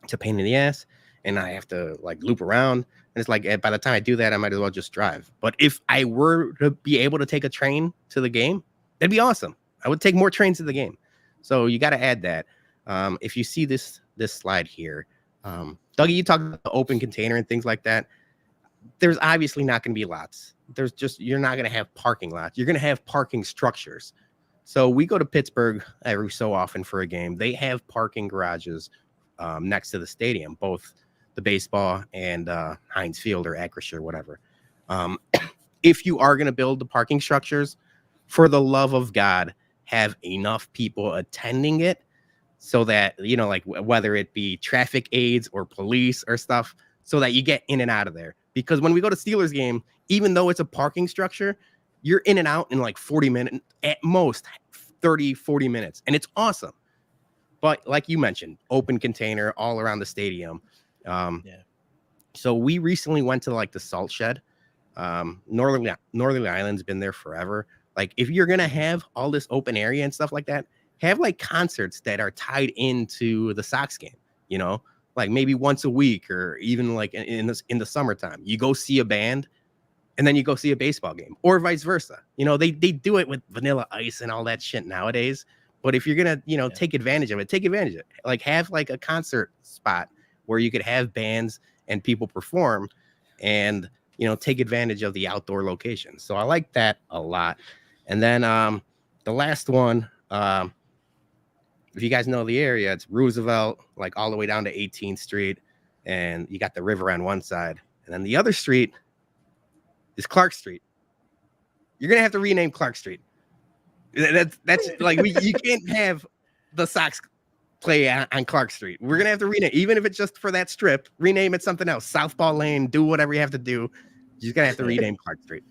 it's a pain in the ass and I have to loop around. And it's by the time I do that, I might as well just drive. But if I were to be able to take a train to the game, that'd be awesome. I would take more trains to the game. So you got to add that. If you see this slide here, Dougie, you talked about the open container and things like that. There's obviously not going to be lots. You're not going to have parking lots. You're going to have parking structures. So we go to Pittsburgh every so often for a game. They have parking garages next to the stadium, both the baseball and Heinz Field or Acrisure or whatever. If you are going to build the parking structures, for the love of God, have enough people attending it so that, whether it be traffic aides or police or stuff, so that you get in and out of there. Because when we go to Steelers game, even though it's a parking structure, you're in and out in 40 minutes, at most 30, 40 minutes. And it's awesome. But like you mentioned, open container all around the stadium. So we recently went to the Salt Shed. Northern Ireland's been there forever. If you're going to have all this open area and stuff like that, have concerts that are tied into the Sox game, maybe once a week, or even in the summertime, you go see a band and then you go see a baseball game, or vice versa. They do it with Vanilla Ice and all that shit nowadays. But if you're going to, take advantage of it, take advantage of it. Have a concert spot where you could have bands and people perform and, take advantage of the outdoor location. So I like that a lot. And then the last one, if you guys know the area, it's Roosevelt, all the way down to 18th Street. And you got the river on one side. And then the other street is Clark Street. You're going to have to rename Clark Street. That's you can't have the Sox play on Clark Street. We're going to have to rename, even if it's just for that strip, rename it something else. Southpaw Lane, do whatever you have to do. You're going to have to rename Clark Street.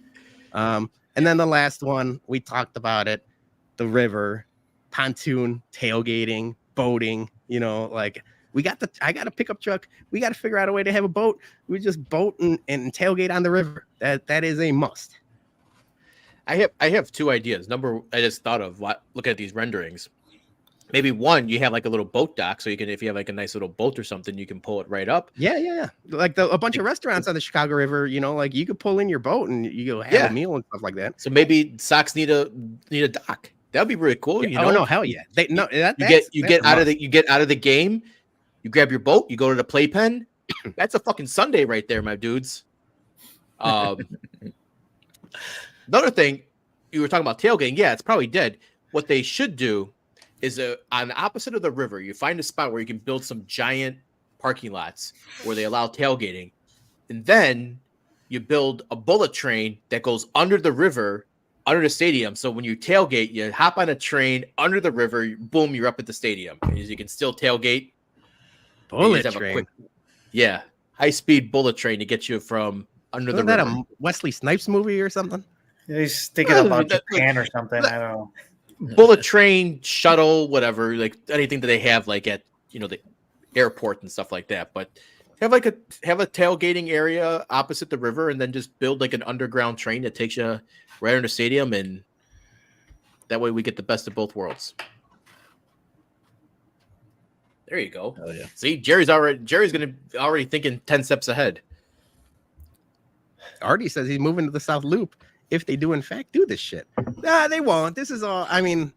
And then the last one, we talked about it, the river, pontoon, tailgating, boating, I got a pickup truck. We got to figure out a way to have a boat. We just boat and tailgate on the river. That is a must. I have two ideas. Number, I just thought of looking at these renderings. Maybe one, you have a little boat dock, so you can, if you have a nice little boat or something, you can pull it right up. Yeah. A bunch of restaurants on the Chicago River, you could pull in your boat and you go have a meal and stuff like that. So maybe Sox need a dock. That'd be really cool. Oh no, hell yeah! You get out of the game. You grab your boat. You go to the playpen. That's a fucking Sunday right there, my dudes. Another thing, you were talking about tailgating. Yeah, it's probably dead. What they should do is on the opposite of the river, you find a spot where you can build some giant parking lots where they allow tailgating. And then you build a bullet train that goes under the river, under the stadium. So when you tailgate, you hop on a train under the river, boom, you're up at the stadium. And you can still tailgate. Bullet train. High-speed bullet train to get you from under the river. Isn't that a Wesley Snipes movie or something? Yeah, he's thinking about Japan or something. I don't know. Bullet train, shuttle, whatever, anything that they have, at airport and stuff like that. But have a tailgating area opposite the river, and then just build like an underground train that takes you right under the stadium, and that way we get the best of both worlds. There you go. Oh yeah. See, Jerry's already thinking 10 steps ahead. Artie says he's moving to the South Loop if they do in fact do this shit. Nah, they won't. This is all, I mean,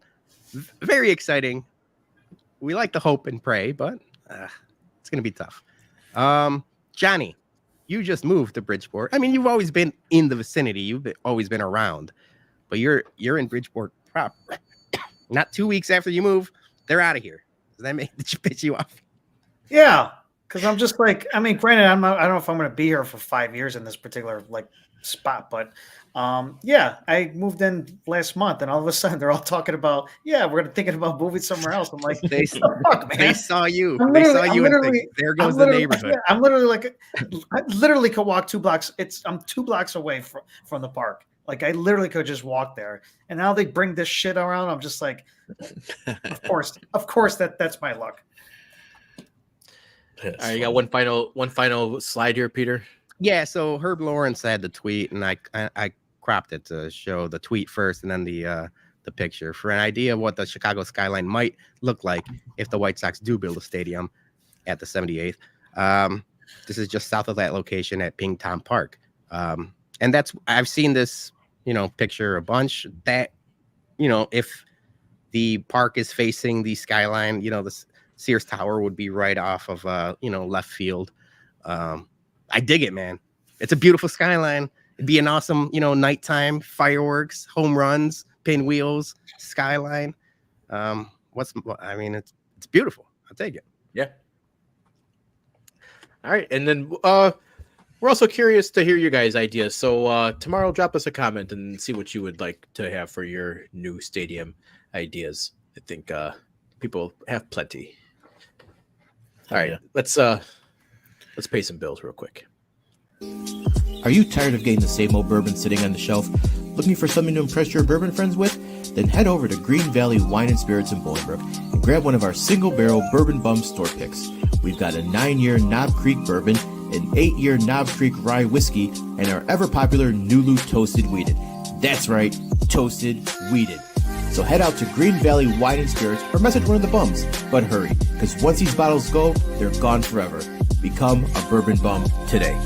very exciting. We like to hope and pray, but it's gonna be tough. Johnny, you just moved to Bridgeport. I mean, you've always been in the vicinity. Always been around, but you're in Bridgeport proper. Not 2 weeks after you move, they're out of here. Does that make piss you off? Yeah, because I'm just like, I mean, granted, I don't know if I'm going to be here for 5 years in this particular like spot, but yeah, I moved in last month, and all of a sudden they're all talking about, yeah, we're thinking about moving somewhere else. I'm like, they saw you. They saw you. And think, there goes the neighborhood. Yeah, I'm literally like, I literally could walk 2 blocks. I'm 2 blocks away from the park. Like I literally could just walk there. And now they bring this shit around. I'm just like, of course that's my luck. All right, you got one final slide here, Peter. Yeah, so Herb Lawrence had the tweet, and I cropped it to show the tweet first, and then the picture for an idea of what the Chicago skyline might look like if the White Sox do build a stadium at the 78th. This is just south of that location at Ping Tom Park, and I've seen this picture a bunch. That if the park is facing the skyline, the Sears Tower would be right off of left field. I dig it, man. It's a beautiful skyline. It'd be an awesome, nighttime fireworks, home runs, pinwheels, skyline. It's beautiful. I'll take it. Yeah. All right. And then we're also curious to hear your guys' ideas. So tomorrow, drop us a comment and see what you would like to have for your new stadium ideas. I think people have plenty. All right. Yeah. Let's pay some bills real quick. Are you tired of getting the same old bourbon sitting on the shelf? Looking for something to impress your bourbon friends with? Then head over to Green Valley Wine and Spirits in Bolingbrook and grab one of our single barrel Bourbon Bum store picks. We've got a 9-year Knob Creek bourbon, an 8-year Knob Creek rye whiskey, and our ever popular Nulu Toasted Wheated. That's right, toasted wheated. So head out to Green Valley Wine and Spirits or message one of the bums. But hurry, because once these bottles go, they're gone forever. Become a Bourbon Bum today.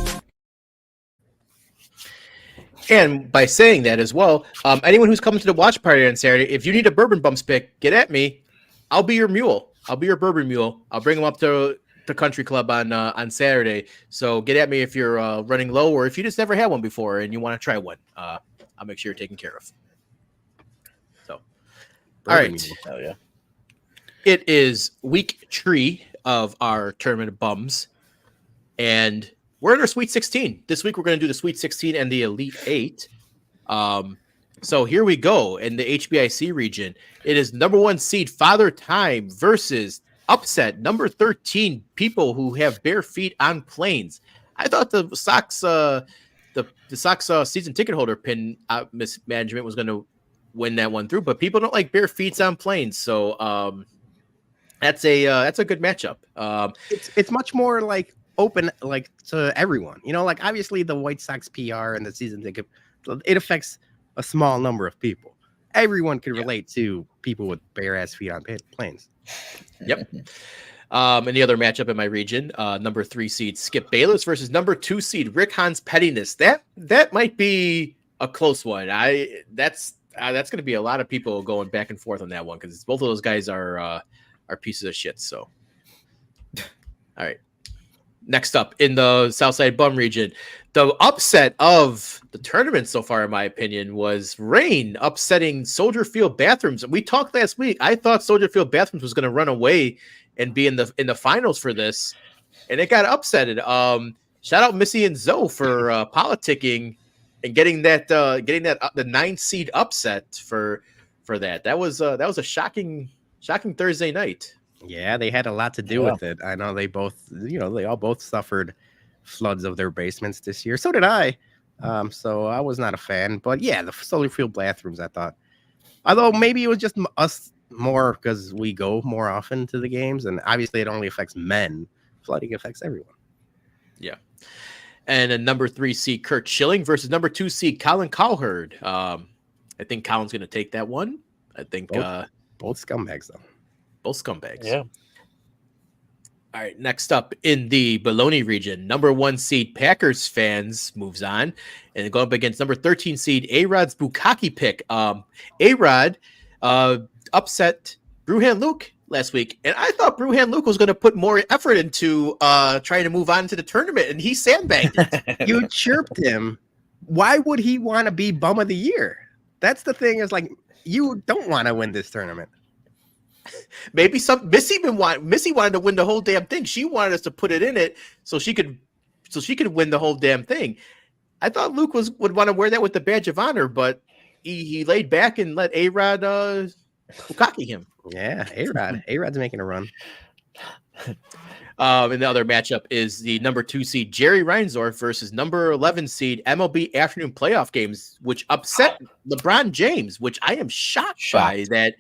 And by saying that as well, anyone who's coming to the watch party on Saturday, if you need a Bourbon Bums pick, get at me. I'll be your mule. I'll be your bourbon mule. I'll bring them up to the country club on Saturday. So get at me if you're running low, or if you just never had one before and you want to try one. I'll make sure you're taken care of. So, all right. Oh yeah. It is week 3 of our tournament of bums, and we're in our Sweet 16. This week we're going to do the Sweet 16 and the Elite 8. So here we go in the HBIC region. It is number 1 seed Father Time versus upset number 13 People Who Have Bare Feet on Planes. I thought the Sox the Sox season ticket holder pin mismanagement was going to win that one through, but people don't like bare feet on planes. So that's a good matchup. It's much more like open, like to everyone, like obviously the White Sox PR and the season ticket, it affects a small number of people. Everyone can relate to people with bare ass feet on planes. Yep. And the other matchup in my region, number 3 seed Skip Bayless versus number 2 seed Rick Hans Pettiness. That might be a close one. That's going to be a lot of people going back and forth on that one, because both of those guys are pieces of shit. So, all right. Next up in the Southside Bum region, the upset of the tournament so far, in my opinion, was Rain upsetting Soldier Field Bathrooms. We talked last week. I thought Soldier Field Bathrooms was going to run away and be in the finals for this, and it got upsetted. Shout out Missy and Zoe for politicking and getting the 9 seed upset for that. That was a shocking Thursday night. Yeah, they had a lot to do with it. I know they both, they all both suffered floods of their basements this year. So did I. So I was not a fan. But yeah, the Soldier Field Bathrooms, I thought, although maybe it was just us more because we go more often to the games, and obviously it only affects men. Flooding affects everyone. Yeah. And a number 3 seed Kurt Schilling versus number 2 seed Colin Cowherd. I think Colin's going to take that one. I think Both scumbags though. both scumbags. Yeah. All right, next up in the Bologna region, number 1 seed Packers fans moves on and going up against number 13 seed A-Rod's Bukaki pick. A-Rod upset Bruhan Luke last week, and I thought Bruhan Luke was going to put more effort into trying to move on to the tournament, and he sandbagged it. You chirped him. Why would he want to be bum of the year? That's the thing. Is like you don't want to win this tournament. Maybe Missy wanted to win the whole damn thing. She wanted us to put it in it so she could win the whole damn thing. I thought Luke would want to wear that with the badge of honor, but he laid back and let A-Rod Bukaki him. Yeah, A-Rod's making a run. And the other matchup is the number 2 seed Jerry Reinsdorf versus number 11 seed MLB afternoon playoff games, which upset LeBron James, which I am shocked by that.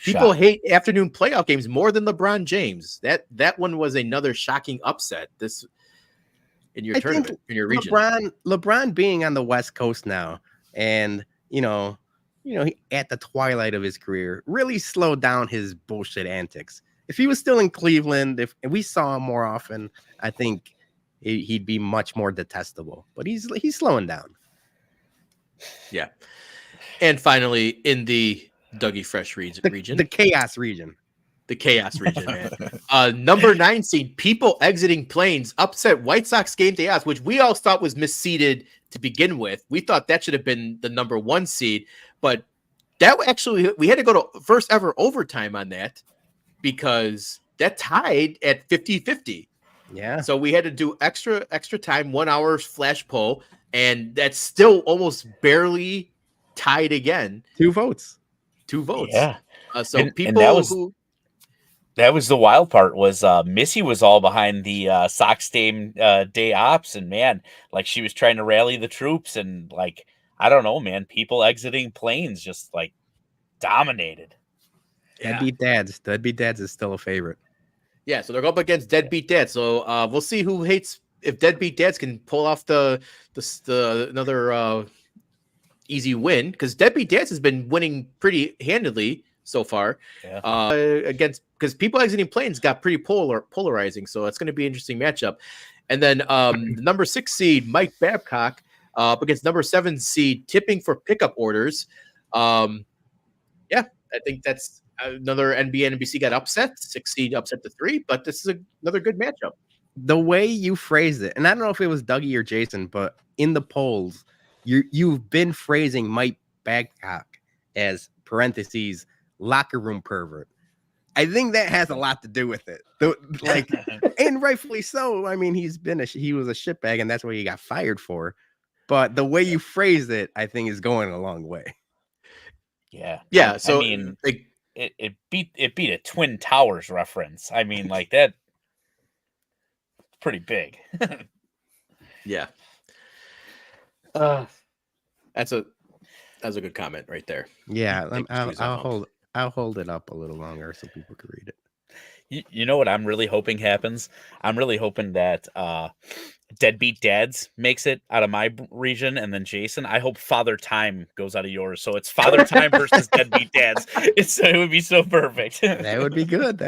People hate afternoon playoff games more than LeBron James. That one was another shocking upset. This in your tournament, in your region. LeBron being on the West Coast now, and you know, at the twilight of his career, really slowed down his bullshit antics. If he was still in Cleveland, if we saw him more often, I think he'd be much more detestable. But he's slowing down. Yeah, and finally in the Dougie Fresh region. The chaos region. The chaos region, man. Number 9 seed, People Exiting Planes, upset White Sox game day odds, which we all thought was misseeded to begin with. We thought that should have been the number 1 seed, but that actually, we had to go to first ever overtime on that because that tied at 50-50. Yeah. So we had to do extra time, 1 hour flash poll, and that's still almost barely tied again. 2 votes. Yeah. So and that was the wild part was Missy was all behind the Sox game day ops, and man, like she was trying to rally the troops, and like I don't know, man, People Exiting Planes just like dominated. Yeah. Deadbeat Dads is still a favorite. Yeah, so they're up against Deadbeat Dads. So we'll see who hates if Deadbeat Dads can pull off the another easy win, because Deadbeat Dads has been winning pretty handedly so far. Yeah. Against because People Exiting Planes got pretty polarizing, so it's going to be an interesting matchup. And then the number 6 seed Mike Babcock up against number 7 seed Tipping for Pickup Orders. Yeah, I think that's another NBA and NBC got upset. 6 seed upset to 3, but this is another good matchup. The way you phrased it, and I don't know if it was Dougie or Jason, but in the polls, you've been phrasing Mike Babcock as parentheses locker room pervert. I think that has a lot to do with it. Like, and rightfully so. I mean, he was a shitbag, and that's what he got fired for. But the way you phrased it, I think, is going a long way. Yeah. So I mean, it beat a Twin Towers reference. I mean, like that. Pretty big. Yeah. That's a good comment right there. Yeah, I'll hold it up a little longer so people can read it. You know what I'm really hoping happens? I'm really hoping that Deadbeat Dads makes it out of my region, and then Jason, I hope Father Time goes out of yours. So it's Father Time versus Deadbeat Dads. It would be so perfect. That would be good.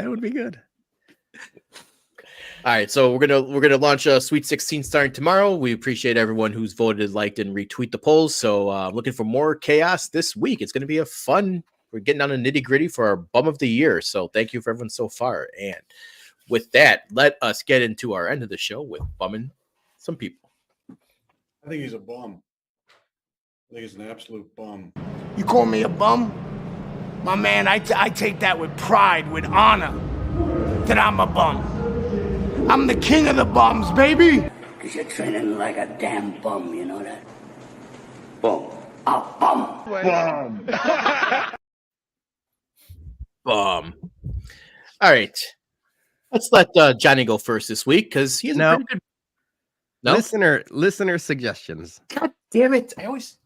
All right, so we're gonna launch a Sweet 16 starting tomorrow. We appreciate everyone who's voted, liked, and retweet the polls. So looking for more chaos this week. It's gonna be a fun. We're getting down to nitty gritty for our bum of the year. So thank you for everyone so far. And with that, let us get into our end of the show with bumming some people. I think he's a bum. I think he's an absolute bum. You call me a bum? My man, I take that with pride, with honor, that I'm a bum. I'm the king of the bums, baby. Because you're training like a damn bum, you know that? Bum. A bum. Bum. All right. Let's let Johnny go first this week because he's a pretty good. No? Listener suggestions. God damn it. I always.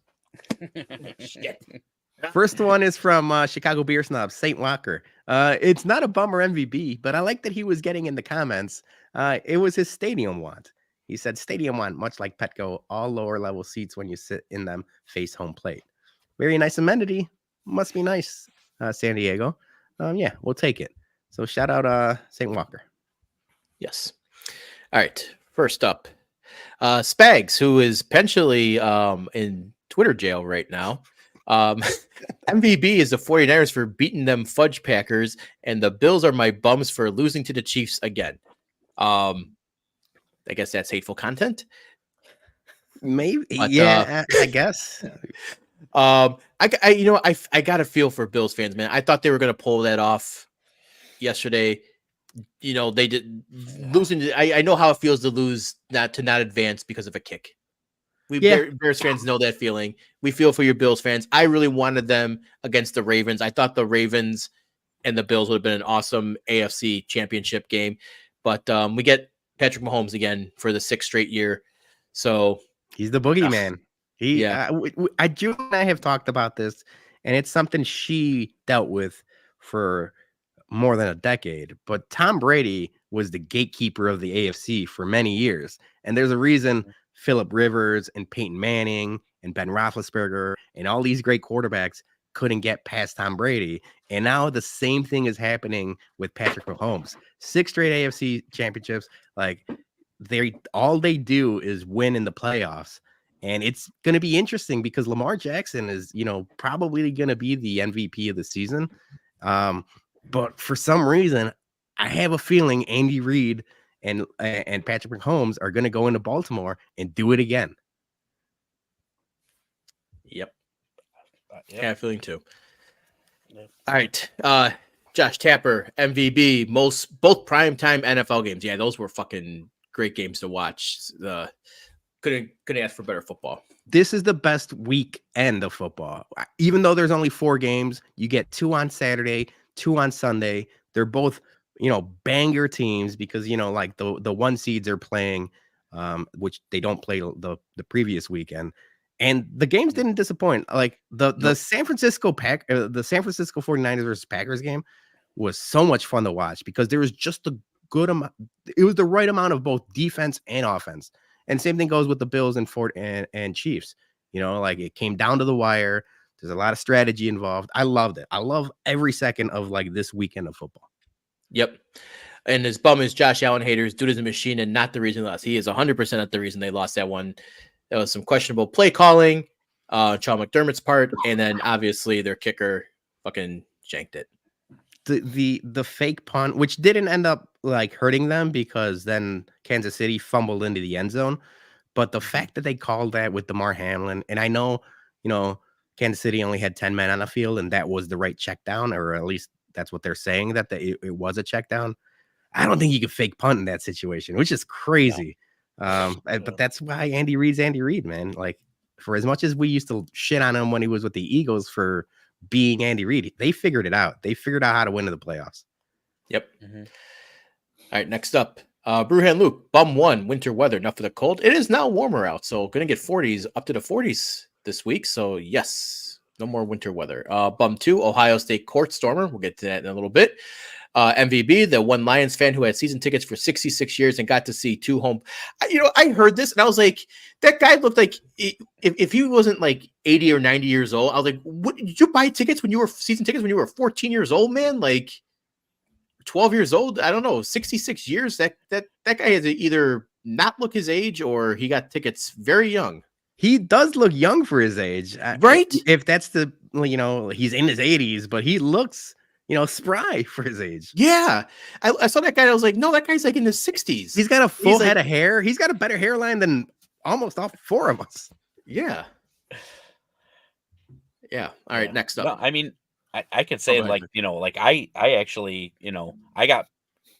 Shit. First one is from Chicago Beer Snob, St. Walker. It's not a bum or MVB, but I like that he was getting in the comments. It was his stadium want. He said, stadium want, much like Petco, all lower level seats when you sit in them face home plate. Very nice amenity. Must be nice, San Diego. Yeah, we'll take it. So shout out St. Walker. Yes. All right. First up, Spags, who is potentially in Twitter jail right now. MVB is the 49ers for beating them fudge Packers, and the Bills are my bums for losing to the Chiefs again. I guess that's hateful content. Maybe, But, yeah, I guess. I got a feel for Bills fans, man. I thought they were going to pull that off yesterday. You know, they did losing. I know how it feels to lose, not advance because of a kick. Bears fans know that feeling. We feel for your Bills fans. I really wanted them against the Ravens. I thought the Ravens and the Bills would have been an awesome AFC championship game, but we get Patrick Mahomes again for the 6th straight year. So he's the boogeyman. June and I have talked about this, and it's something she dealt with for more than a decade. But Tom Brady was the gatekeeper of the AFC for many years, and there's a reason Phillip Rivers and Peyton Manning and Ben Roethlisberger and all these great quarterbacks couldn't get past Tom Brady. And now the same thing is happening with Patrick Mahomes. 6 straight AFC championships. Like all they do is win in the playoffs. And it's going to be interesting because Lamar Jackson is, probably going to be the MVP of the season. But for some reason, I have a feeling Andy Reid and Patrick Mahomes are going to go into Baltimore and do it again. Yep. Yeah, feeling too. Yep. All right. Josh Tapper, MVB, both primetime NFL games. Yeah, those were fucking great games to watch. Couldn't ask for better football. This is the best weekend of football. Even though there's only 4 games, you get 2 on Saturday, 2 on Sunday. They're both banger teams because like the 1 seeds are playing, which they don't play the previous weekend, and the games didn't disappoint. Like the San Francisco 49ers versus Packers game was so much fun to watch because there was just a good amount. It was the right amount of both defense and offense, and same thing goes with the Bills and Chiefs. Like it came down to the wire. There's a lot of strategy involved. I loved it. I love every second of like this weekend of football. Yep. And his bum is Josh Allen haters. Dude is a machine and not the reason they lost. He is 100% not the reason they lost that one. There was some questionable play calling, Sean McDermott's part, and then obviously their kicker fucking shanked it. The fake punt, which didn't end up like hurting them because then Kansas City fumbled into the end zone. But the fact that they called that with Damar Hamlin, and I know, Kansas City only had 10 men on the field, and that was the right check down, or at least that's what they're saying, that it was a check down. I don't think you could fake punt in that situation, which is crazy. But that's why Andy Reid's Andy Reid, man. Like, for as much as we used to shit on him when he was with the Eagles for being Andy Reid, they figured it out. They figured out how to win in the playoffs. Yep. Mm-hmm. All right, next up, Brewhan Luke, bum 1, winter weather, enough for the cold. It is now warmer out, so going to get 40s, up to the 40s this week. So yes, no more winter weather. Bum 2, Ohio State court stormer. We'll get to that in a little bit. MVB, the one Lions fan who had season tickets for 66 years and got to see 2 home. I heard this and I was like, that guy looked like if he wasn't like 80 or 90 years old, I was like, what, did you buy tickets when you were season tickets when you were 14 years old, man? Like 12 years old? I don't know. 66 years. That guy has to either not look his age or he got tickets very young. He does look young for his age, right? If that's he's in his 80s, but he looks, spry for his age. Yeah. I saw that guy. I was like, no, that guy's like in his 60s. He's got a full head of hair. He's got a better hairline than almost all 4 of us. Yeah. Yeah. All right. Next up. No, I mean, I could say I actually, I got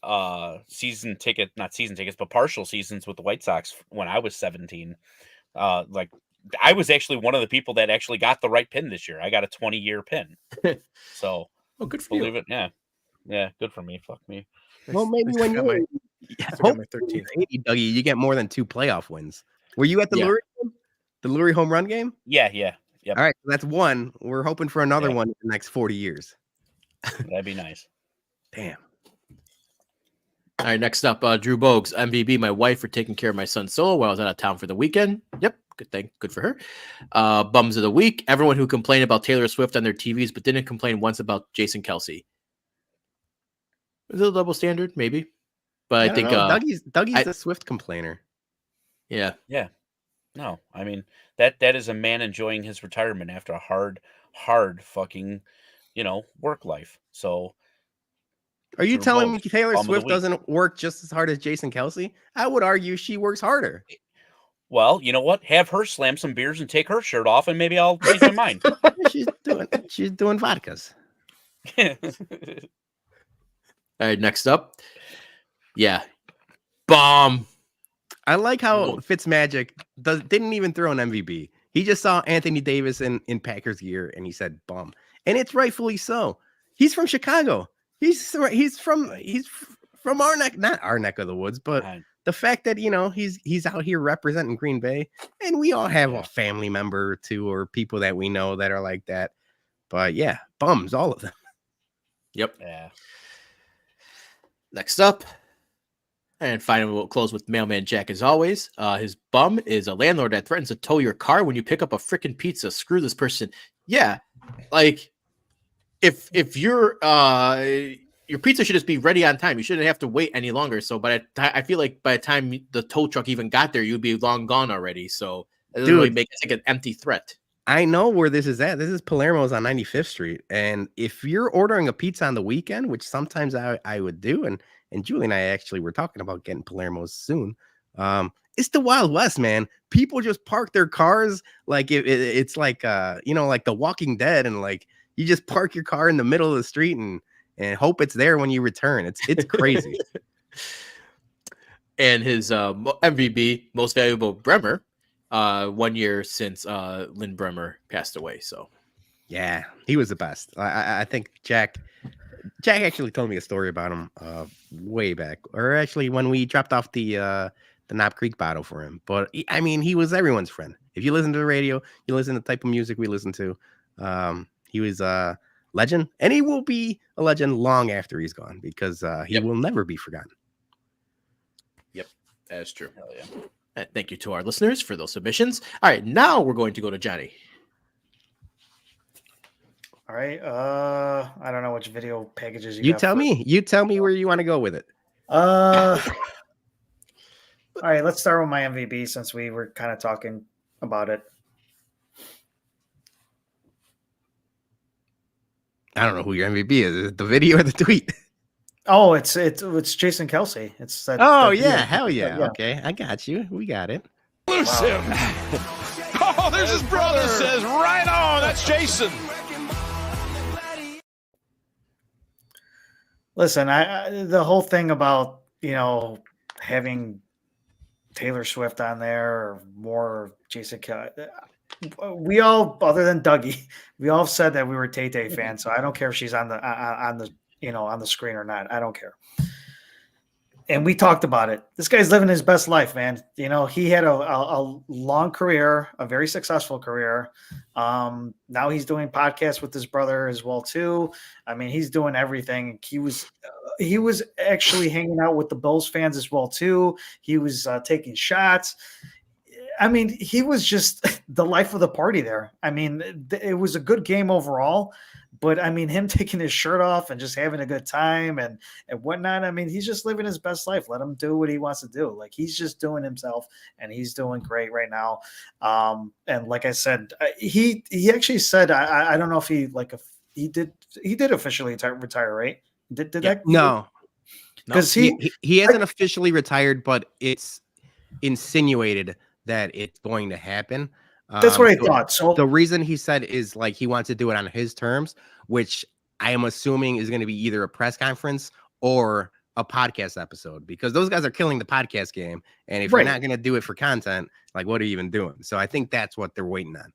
not season tickets, but partial seasons with the White Sox when I was 17. I was actually one of the people that actually got the right pin this year. I got a 20-year pin. So, good for believe you. It. Yeah. Yeah. Good for me. Fuck me. Well, maybe when you're my 13th, Dougie, you get more than 2 playoff wins. Were you at the Lurie home run game? Yeah. All right, that's one. We're hoping for another one in the next 40 years. That'd be nice. Damn. All right, next up, Drew Bogues, MVB, my wife for taking care of my son solo while I was out of town for the weekend. Yep, good thing, good for her. Bums of the week, everyone who complained about Taylor Swift on their TVs but didn't complain once about Jason Kelsey. Is it a double standard? Maybe. But I think Dougie's the Swift complainer. Yeah. Yeah. No, I mean that is a man enjoying his retirement after a hard fucking, work life. So are you Drew telling me Bogues, Taylor bum of the Swift week. doesn't work just as hard as Jason Kelsey? I would argue she works harder. Well, you know what? Have her slam some beers and take her shirt off, and maybe I'll change my mind. She's doing vodkas. All right, next up. Yeah. Bomb. I like how Fitzmagic didn't even throw an MVP. He just saw Anthony Davis in Packers gear and he said bum. And it's rightfully so. He's from Chicago. He's from our neck, not our neck of the woods, but the fact that he's out here representing Green Bay, and we all have a family member or two or people that we know that are like that. But yeah, bums, all of them. Yep. Yeah. Next up. And finally, we'll close with Mailman Jack as always. His bum is a landlord that threatens to tow your car when you pick up a freaking pizza. Screw this person. Yeah, like if your pizza should just be ready on time. You shouldn't have to wait any longer. So, I feel like by the time the tow truck even got there, you'd be long gone already. So it doesn't really make it like an empty threat. I know where this is at. This is Palermo's on 95th Street. And if you're ordering a pizza on the weekend, which sometimes I would do, and Julie and I actually were talking about getting Palermo's soon. It's the Wild West, man. People just park their cars like it's like like The Walking Dead, and like you just park your car in the middle of the street and hope it's there when you return. It's crazy. And his MVB, most valuable Bremer, 1 year since Lynn Bremer passed away. So yeah, he was the best. I think Jack actually told me a story about him way back, or actually when we dropped off the Knob Creek bottle for him. But I mean, he was everyone's friend. If you listen to the radio, you listen to the type of music we listen to. He was a legend, and he will be a legend long after he's gone, because he will never be forgotten. Yep, that is true. Hell yeah. Thank you to our listeners for those submissions. All right, now we're going to go to Johnny. All right. I don't know which video packages You got tell for- me. You tell me where you want to go with it. All right, let's start with my MVP since we were kind of talking about it. I don't know who your MVP is. Is it the video or the tweet? Oh, it's Jason Kelsey. It's that. Oh, that yeah. video. Hell yeah. Okay. I got you. We got it. Exclusive. Oh, there's his brother. Says right on. That's Jason. Listen, I the whole thing about having Taylor Swift on there or more Jason Kelsey. We all, other than Dougie, we all said that we were Tay-Tay fans. So I don't care if she's on the on the screen or not. I don't care. And we talked about it. This guy's living his best life, man. He had a long career, a very successful career. Now he's doing podcasts with his brother as well too. I mean, he's doing everything. He was actually hanging out with the Bills fans as well too. He was taking shots. I mean, he was just the life of the party there. I mean, it was a good game overall, but I mean, him taking his shirt off and just having a good time and whatnot. I mean, he's just living his best life. Let him do what he wants to do. Like, he's just doing himself, and he's doing great right now. And like I said, he actually said, I don't know if he did officially retire, right? Did that? No, because he hasn't officially retired, but it's insinuated that it's going to happen. That's what I thought. So the reason he said is like he wants to do it on his terms, which I am assuming is going to be either a press conference or a podcast episode, because those guys are killing the podcast game. And if you're not going to do it for content, like, what are you even doing? So I think that's what they're waiting on.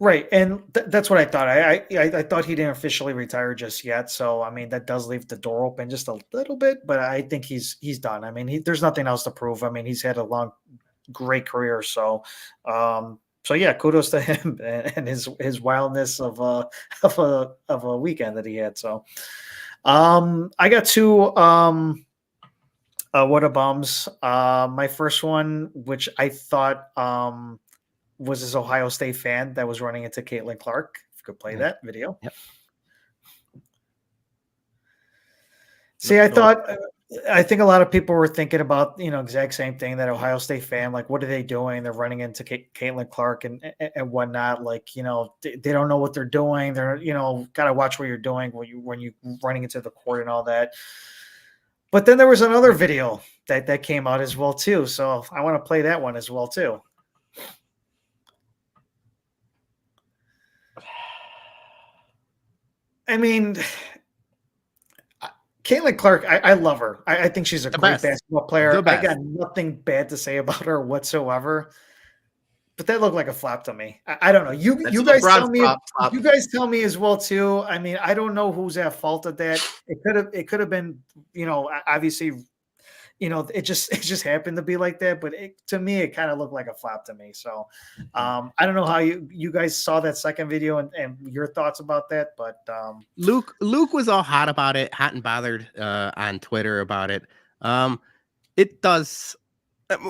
Right. And that's what I thought. I thought he didn't officially retire just yet. So, I mean, that does leave the door open just a little bit, but I think he's done. I mean, there's nothing else to prove. I mean, he's had a great career. So, So yeah, kudos to him and his wildness of a weekend that he had. So I got two what a bums. My first one, which I thought was this Ohio State fan that was running into Caitlin Clark. If you could play that video. Yep. See, I think a lot of people were thinking about, exact same thing, that Ohio State fan, like, what are they doing? They're running into Caitlin Clark and whatnot. Like, they don't know what they're doing. They're, got to watch what you're doing when you running into the court and all that. But then there was another video that came out as well, too. So I want to play that one as well, too. I mean, Caitlin Clark, I love her. I think she's a great basketball player. I got nothing bad to say about her whatsoever. But that looked like a flop to me. I don't know. You guys tell me. You guys tell me as well too. I mean, I don't know who's at fault of that. It could have been, obviously, it just happened to be like that. But to me, it kind of looked like a flop to me. So I don't know how you guys saw that second video and your thoughts about that. But Luke was all hot about it, hot and bothered on Twitter about it. It does,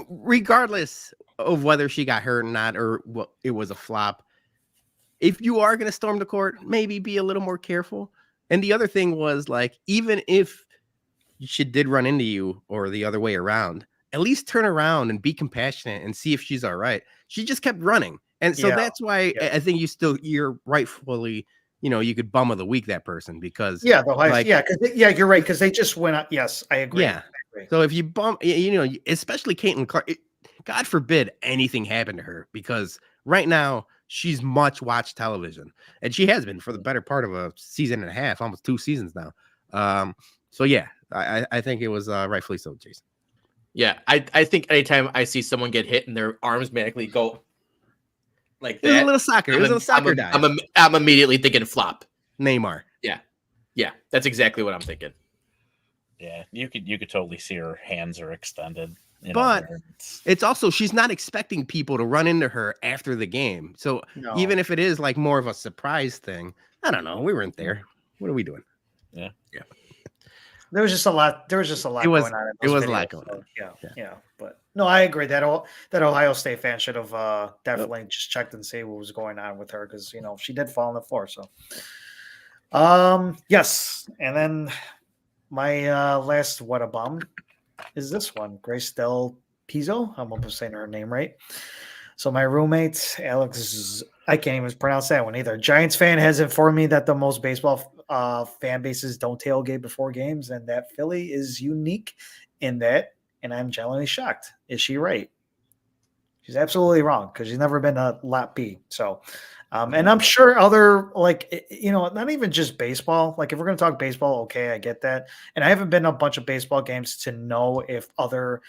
regardless of whether she got hurt or not, or what, it was a flop. If you are going to storm the court, maybe be a little more careful. And the other thing was, like, even if she did run into you or the other way around, at least turn around and be compassionate and see if she's all right. She just kept running. And so that's why I think you're rightfully, you could bum of the week that person, because you're right. Cause they just went up. Yes, I agree. Yeah. So if you bump, especially Caitlin Clark, God forbid anything happened to her, because right now she's much watched television, and she has been for the better part of a season and a half, almost 2 seasons now. So yeah, I think it was rightfully so, Jason. Yeah, I think anytime I see someone get hit and their arms magically go like that, it was a little soccer. It was a soccer dive. I'm immediately thinking flop. Neymar. Yeah, that's exactly what I'm thinking. Yeah, you could totally see her hands are extended. But it's also, she's not expecting people to run into her after the game. So even if it is like more of a surprise thing, I don't know. We weren't there. What are we doing? Yeah. There was just a lot. Going on. It was a lot going on. Yeah. But no, I agree that Ohio State fan should have definitely just checked and see what was going on with her, because she did fall on the floor. So, yes, and then my last what a bum is this one, Grace Del Pizzo. I'm almost saying her name right. So my roommate, Alex, I can't even pronounce that one either. Giants fan has informed me that the most baseball fan bases don't tailgate before games, and that Philly is unique in that, and I'm genuinely shocked. Is she right? She's absolutely wrong, because she's never been a Lot B. So, and I'm sure other, like, not even just baseball. Like, if we're going to talk baseball, okay, I get that. And I haven't been to a bunch of baseball games to know if other,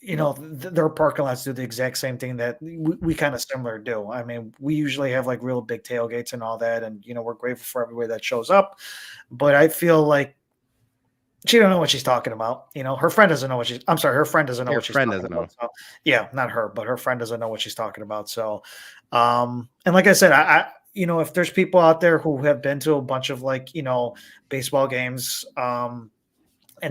their parking lots do the exact same thing that we kind of similar do. I mean, we usually have like real big tailgates and all that. And, we're grateful for everybody that shows up. But I feel like she don't know what she's talking about. Her friend doesn't know what she's. I'm sorry, her friend doesn't know what she's talking about. So, yeah, not her, but her friend doesn't know what she's talking about. So, and like I said, I if there's people out there who have been to a bunch of baseball games, and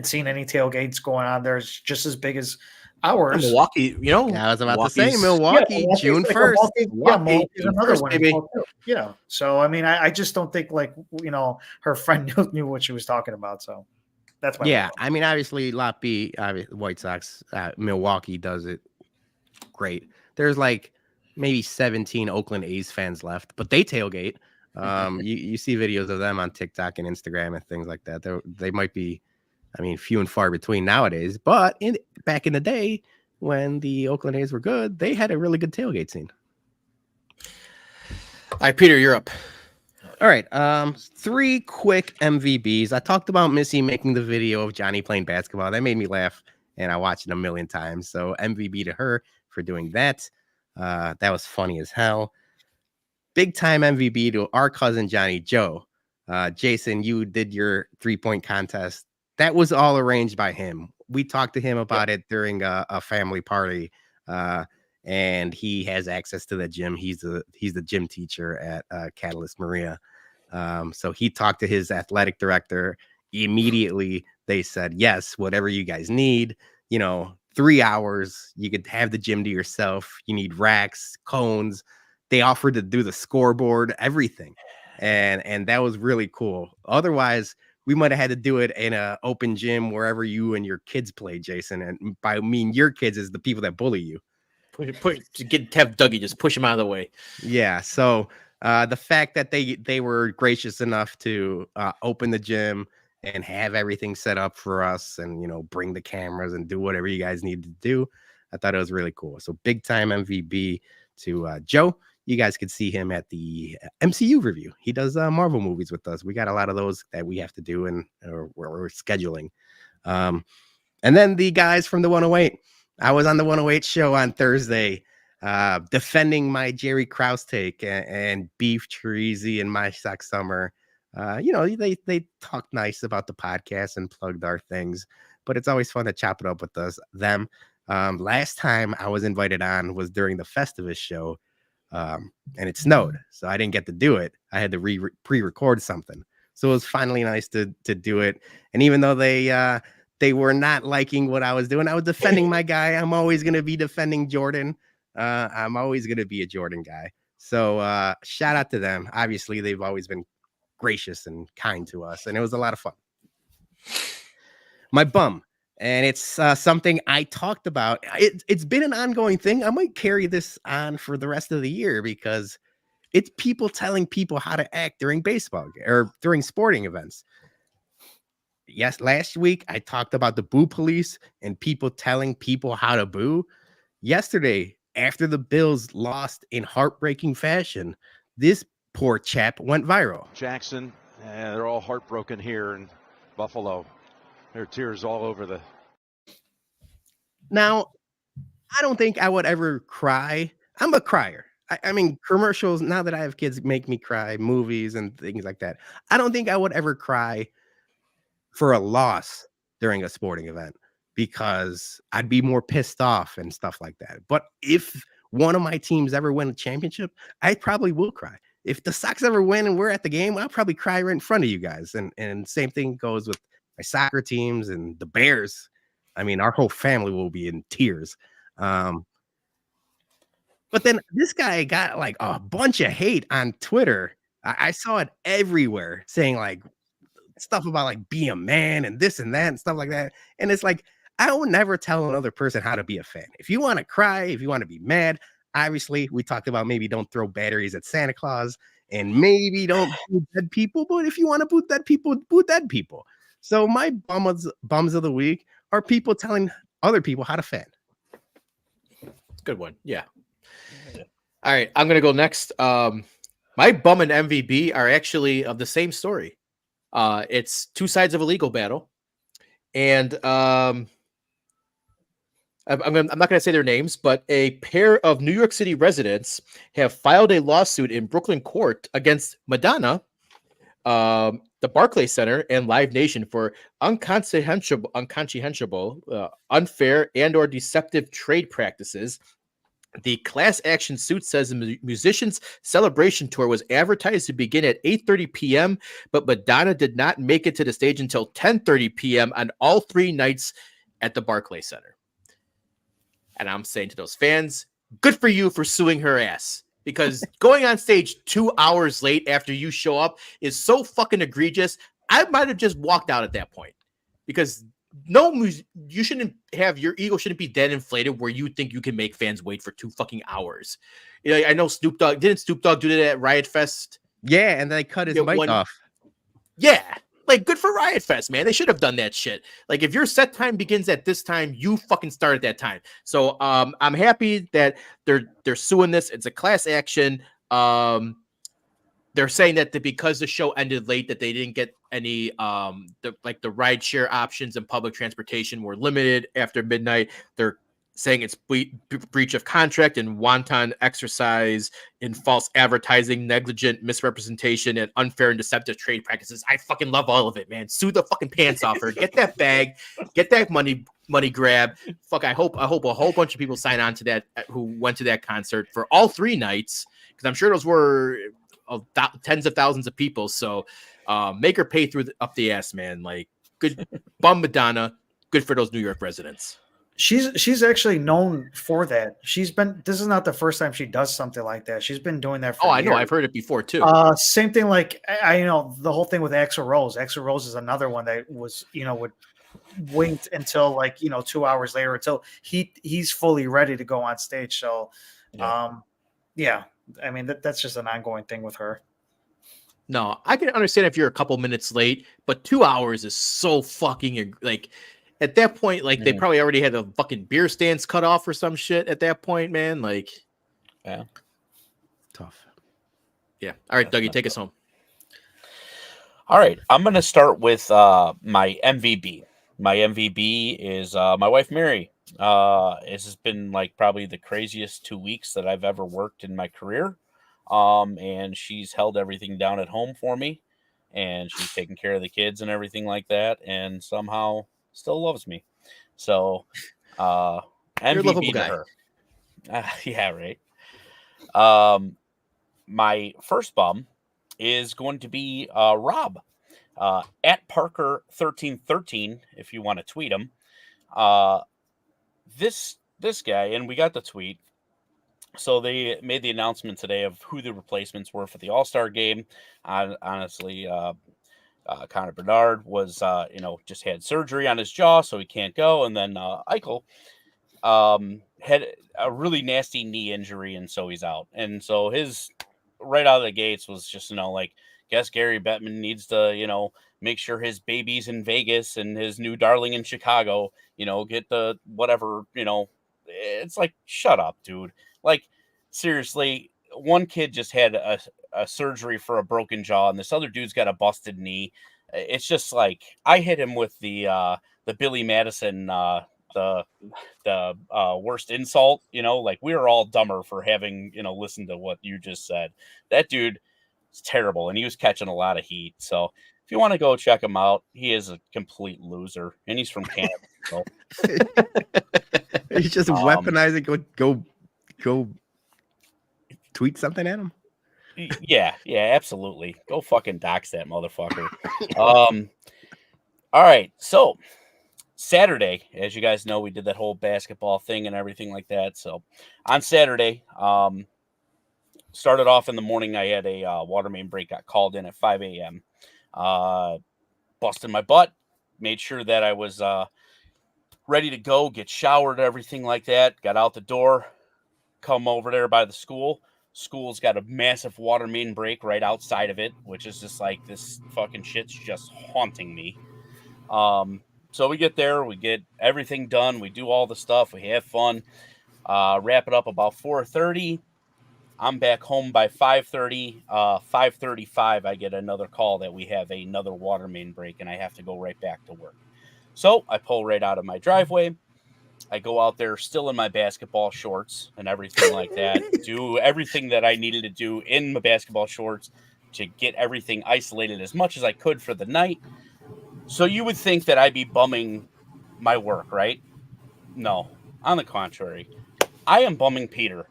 seen any tailgates going on there, it's just as big as ours. Milwaukee, I was about to say Milwaukee, June 1st. Milwaukee is another one. Maybe. Yeah. So I mean, I just don't think her friend knew what she was talking about. So. That's why. I mean, obviously, Lot B, White Sox, Milwaukee does it great. There's like maybe 17 Oakland A's fans left, but they tailgate. You see videos of them on TikTok and Instagram and things like that. They might be, few and far between nowadays. But back in the day, when the Oakland A's were good, they had a really good tailgate scene. All right, Peter, you're up. All right, 3 quick MVBs. I talked about Missy making the video of Johnny playing basketball. That made me laugh, and I watched it a million times. So MVB to her for doing that. That was funny as hell. Big time MVB to our cousin Johnny Joe. Jason, you did your 3-point contest. That was all arranged by him. We talked to him about it during a family party. and he has access to the gym. He's the gym teacher at Catalyst Maria. So he talked to his athletic director. Immediately, they said, yes, whatever you guys need, 3 hours, you could have the gym to yourself. You need racks, cones. They offered to do the scoreboard, everything. And that was really cool. Otherwise, we might have had to do it in an open gym wherever you and your kids play, Jason. And by your kids is the people that bully you. Have Dougie just push him out of the way. Yeah. So the fact that they were gracious enough to open the gym and have everything set up for us and, bring the cameras and do whatever you guys need to do, I thought it was really cool. So big time MVB to Joe. You guys could see him at the MCU review. He does Marvel movies with us. We got a lot of those that we have to do and we're scheduling. And then the guys from the 108. I was on the 108 show on Thursday defending my Jerry Krause take and Beef Treasy and My Sock Summer. They talk nice about the podcast and plugged our things, but it's always fun to chop it up with them. Last time I was invited on was during the Festivus show. And it snowed, so I didn't get to do it. I had to pre-record something, so it was finally nice to do it. And even though they were not liking what I was doing, I was defending my guy. I'm always going to be defending Jordan. I'm always going to be a Jordan guy. So shout out to them. Obviously, they've always been gracious and kind to us, and it was a lot of fun. My bum. And it's something I talked about. It's been an ongoing thing. I might carry this on for the rest of the year because it's people telling people how to act during baseball or during sporting events. Yes, last week I talked about the boo police and people telling people how to boo. Yesterday, after the Bills lost in heartbreaking fashion, this poor chap went viral. Jackson, they're all heartbroken here in Buffalo. There are tears all over the. Now, I don't think I would ever cry. I'm a crier. I mean, commercials, now that I have kids, make me cry, movies and things like that. I don't think I would ever cry for a loss during a sporting event because I'd be more pissed off and stuff like that. But if one of my teams ever win a championship, I probably will cry. If the Sox ever win and we're at the game, I'll probably cry right in front of you guys. And same thing goes with my soccer teams and the Bears. I mean, our whole family will be in tears. But then this guy got like a bunch of hate on Twitter. I saw it everywhere saying like stuff about like be a man and this and that and stuff like that. And it's like, I will never tell another person how to be a fan. If you want to cry, if you want to be mad, obviously we talked about maybe don't throw batteries at Santa Claus and maybe don't boot dead people. But if you want to boot dead people. So my bums of the week are people telling other people how to fan. Good one. Yeah. All right. I'm going to go next. My bum and MVB are actually of the same story. It's two sides of a legal battle. And I'm not going to say their names, but a pair of New York City residents have filed a lawsuit in Brooklyn court against Madonna, the Barclays Center, and Live Nation for unconsciential, unfair, and or deceptive trade practices. The class action suit says the musician's celebration tour was advertised to begin at 8:30 p.m., but Madonna did not make it to the stage until 10:30 p.m. on all three nights at the Barclays Center. And I'm saying to those fans, good for you for suing her ass. Because going on stage 2 hours late after you show up is so fucking egregious. I might have just walked out at that point. Because you shouldn't have, your ego shouldn't be that inflated where you think you can make fans wait for 2 fucking hours. You know, I know didn't Snoop Dogg do that at Riot Fest? Yeah, and they cut his mic off. Yeah. Like, good for Riot Fest, man. They should have done that shit. Like, if your set time begins at this time, you fucking start at that time. So I'm happy that they're suing this. It's a class action. They're saying that because the show ended late, that they didn't get any the rideshare options and public transportation were limited after midnight. They're saying it's breach of contract and wanton exercise in false advertising, negligent misrepresentation, and unfair and deceptive trade practices. I fucking love all of it, man. Sue the fucking pants off her. Get that bag. Get that money grab. Fuck, I hope a whole bunch of people sign on to that who went to that concert for all 3 nights, because I'm sure those were tens of thousands of people. So make her pay up the ass, man. Like, good bum Madonna. Good for those New York residents. She's actually known for that. This is not the first time she does something like that. She's been doing that for years. I know. I've heard it before too. Same thing, like I know the whole thing with Axl Rose. Axl Rose is another one that was, would wait until 2 hours later until he's fully ready to go on stage. So yeah, I mean that's just an ongoing thing with her. No, I can understand if you're a couple minutes late, but 2 hours is so fucking like. At that point, like they probably already had the fucking beer stands cut off or some shit at that point, man. Like, yeah, tough. Yeah. All right, Dougie, take us home. All right, I'm gonna start with my MVB. My MVB is my wife Mary. This has been like probably the craziest 2 weeks that I've ever worked in my career. And she's held everything down at home for me, and she's taking care of the kids and everything like that, and somehow still loves me. So MVP to her. Yeah, right. My first bum is going to be Rob at Parker1313 if you want to tweet him. This guy, and we got the tweet. So they made the announcement today of who the replacements were for the All-Star game. Honestly, Connor Bernard was, just had surgery on his jaw, so he can't go. And then Eichel had a really nasty knee injury, and so he's out. And so his right out of the gates was just, guess Gary Bettman needs to, make sure his baby's in Vegas and his new darling in Chicago, get the whatever, it's like, shut up, dude. Like, seriously, one kid just had a surgery for a broken jaw, and this other dude's got a busted knee. It's just like, I hit him with the Billy Madison, the worst insult, like we were all dumber for having, listened to what you just said. That dude is terrible, and he was catching a lot of heat. So if you want to go check him out, he is a complete loser, and he's from Canada. So. He's just weaponizing. Go tweet something at him. Yeah, absolutely. Go fucking dox that motherfucker. All right, so Saturday, as you guys know, we did that whole basketball thing and everything like that. So on Saturday, started off in the morning. I had a water main break, got called in at 5 a.m. Busted my butt, made sure that I was ready to go, get showered, everything like that. Got out the door, come over there by the school. School's got a massive water main break right outside of it, which is just like, this fucking shit's just haunting me. So we get there, we get everything done, we do all the stuff, we have fun, wrap it up about 4:30. I'm back home by 5:30. 5:35, I get another call that we have another water main break, and I have to go right back to work. So I pull right out of my driveway. I go out there still in my basketball shorts and everything like that, do everything that I needed to do in my basketball shorts to get everything isolated as much as I could for the night. So you would think that I'd be bumming my work, right? No, on the contrary. I am bumming Peter.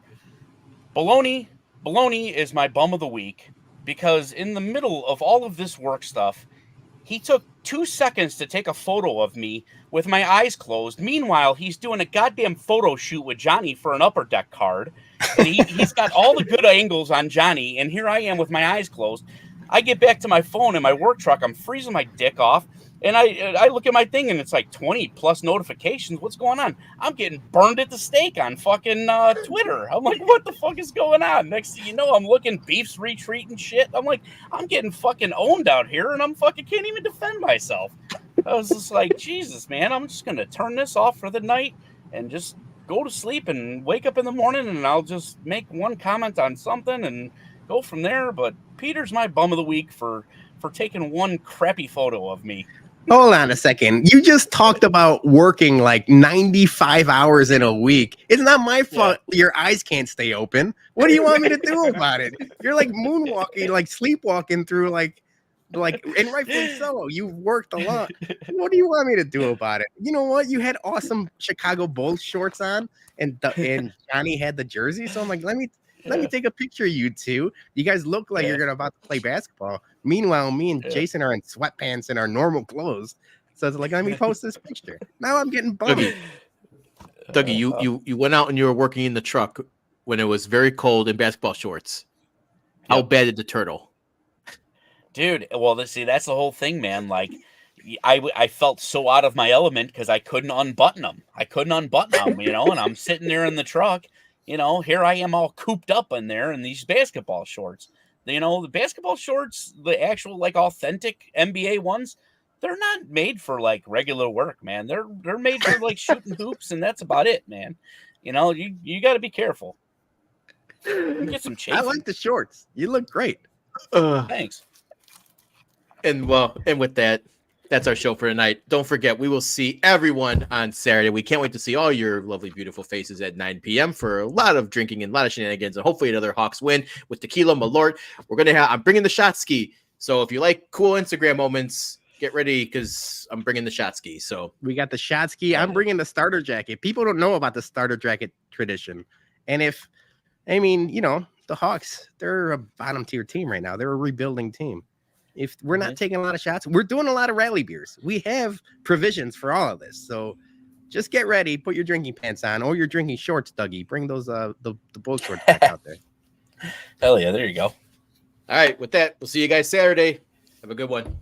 Bologna is my bum of the week because in the middle of all of this work stuff, he took 2 seconds to take a photo of me with my eyes closed. Meanwhile, he's doing a goddamn photo shoot with Johnny for an Upper Deck card. And he's got all the good angles on Johnny, and here I am with my eyes closed. I get back to my phone in my work truck. I'm freezing my dick off. And I look at my thing, and it's like 20 plus notifications. What's going on? I'm getting burned at the stake on fucking Twitter. I'm like, what the fuck is going on? Next thing you know, I'm looking, beef's retreating shit. I'm like, I'm getting fucking owned out here, and I'm fucking can't even defend myself. I was just like, Jesus, man, I'm just going to turn this off for the night and just go to sleep and wake up in the morning, and I'll just make one comment on something and go from there. But Peter's my bum of the week for taking one crappy photo of me. Hold on a second. You just talked about working like 95 hours in a week. It's not my fault your eyes can't stay open. What do you want me to do about it? You're like moonwalking, like sleepwalking through like and rightfully so. You've worked a lot. What do you want me to do about it? You know what? You had awesome Chicago Bulls shorts on, and Johnny had the jersey. So I'm like, let me take a picture of you two. You guys look like you're about to play basketball. Meanwhile, me and Jason are in sweatpants and our normal clothes. So it's like, let me post this picture. Now I'm getting bummed. Dougie, you went out and you were working in the truck when it was very cold in basketball shorts. How bad did the turtle? Dude, well, see, that's the whole thing, man. Like, I felt so out of my element because I couldn't unbutton them. And I'm sitting there in the truck. Here I am all cooped up in there in these basketball shorts. The basketball shorts, the actual like authentic NBA ones, they're not made for like regular work, man. They're made for like shooting hoops, and that's about it, man. You got to be careful. You get some chafing. I like the shorts. You look great. Thanks. And with that, that's our show for tonight. Don't forget, we will see everyone on Saturday. We can't wait to see all your lovely, beautiful faces at 9 p.m. for a lot of drinking and a lot of shenanigans, and hopefully another Hawks win with tequila Malort. I'm bringing the shot ski. So if you like cool Instagram moments, get ready because I'm bringing the shot ski. So we got the shot ski. I'm bringing the starter jacket. People don't know about the starter jacket tradition. And the Hawks, they're a bottom tier team right now. They're a rebuilding team. If we're not taking a lot of shots, we're doing a lot of rally beers. We have provisions for all of this. So just get ready, put your drinking pants on or your drinking shorts, Dougie. Bring those the bull shorts back out there. Hell yeah, there you go. All right, with that, we'll see you guys Saturday. Have a good one.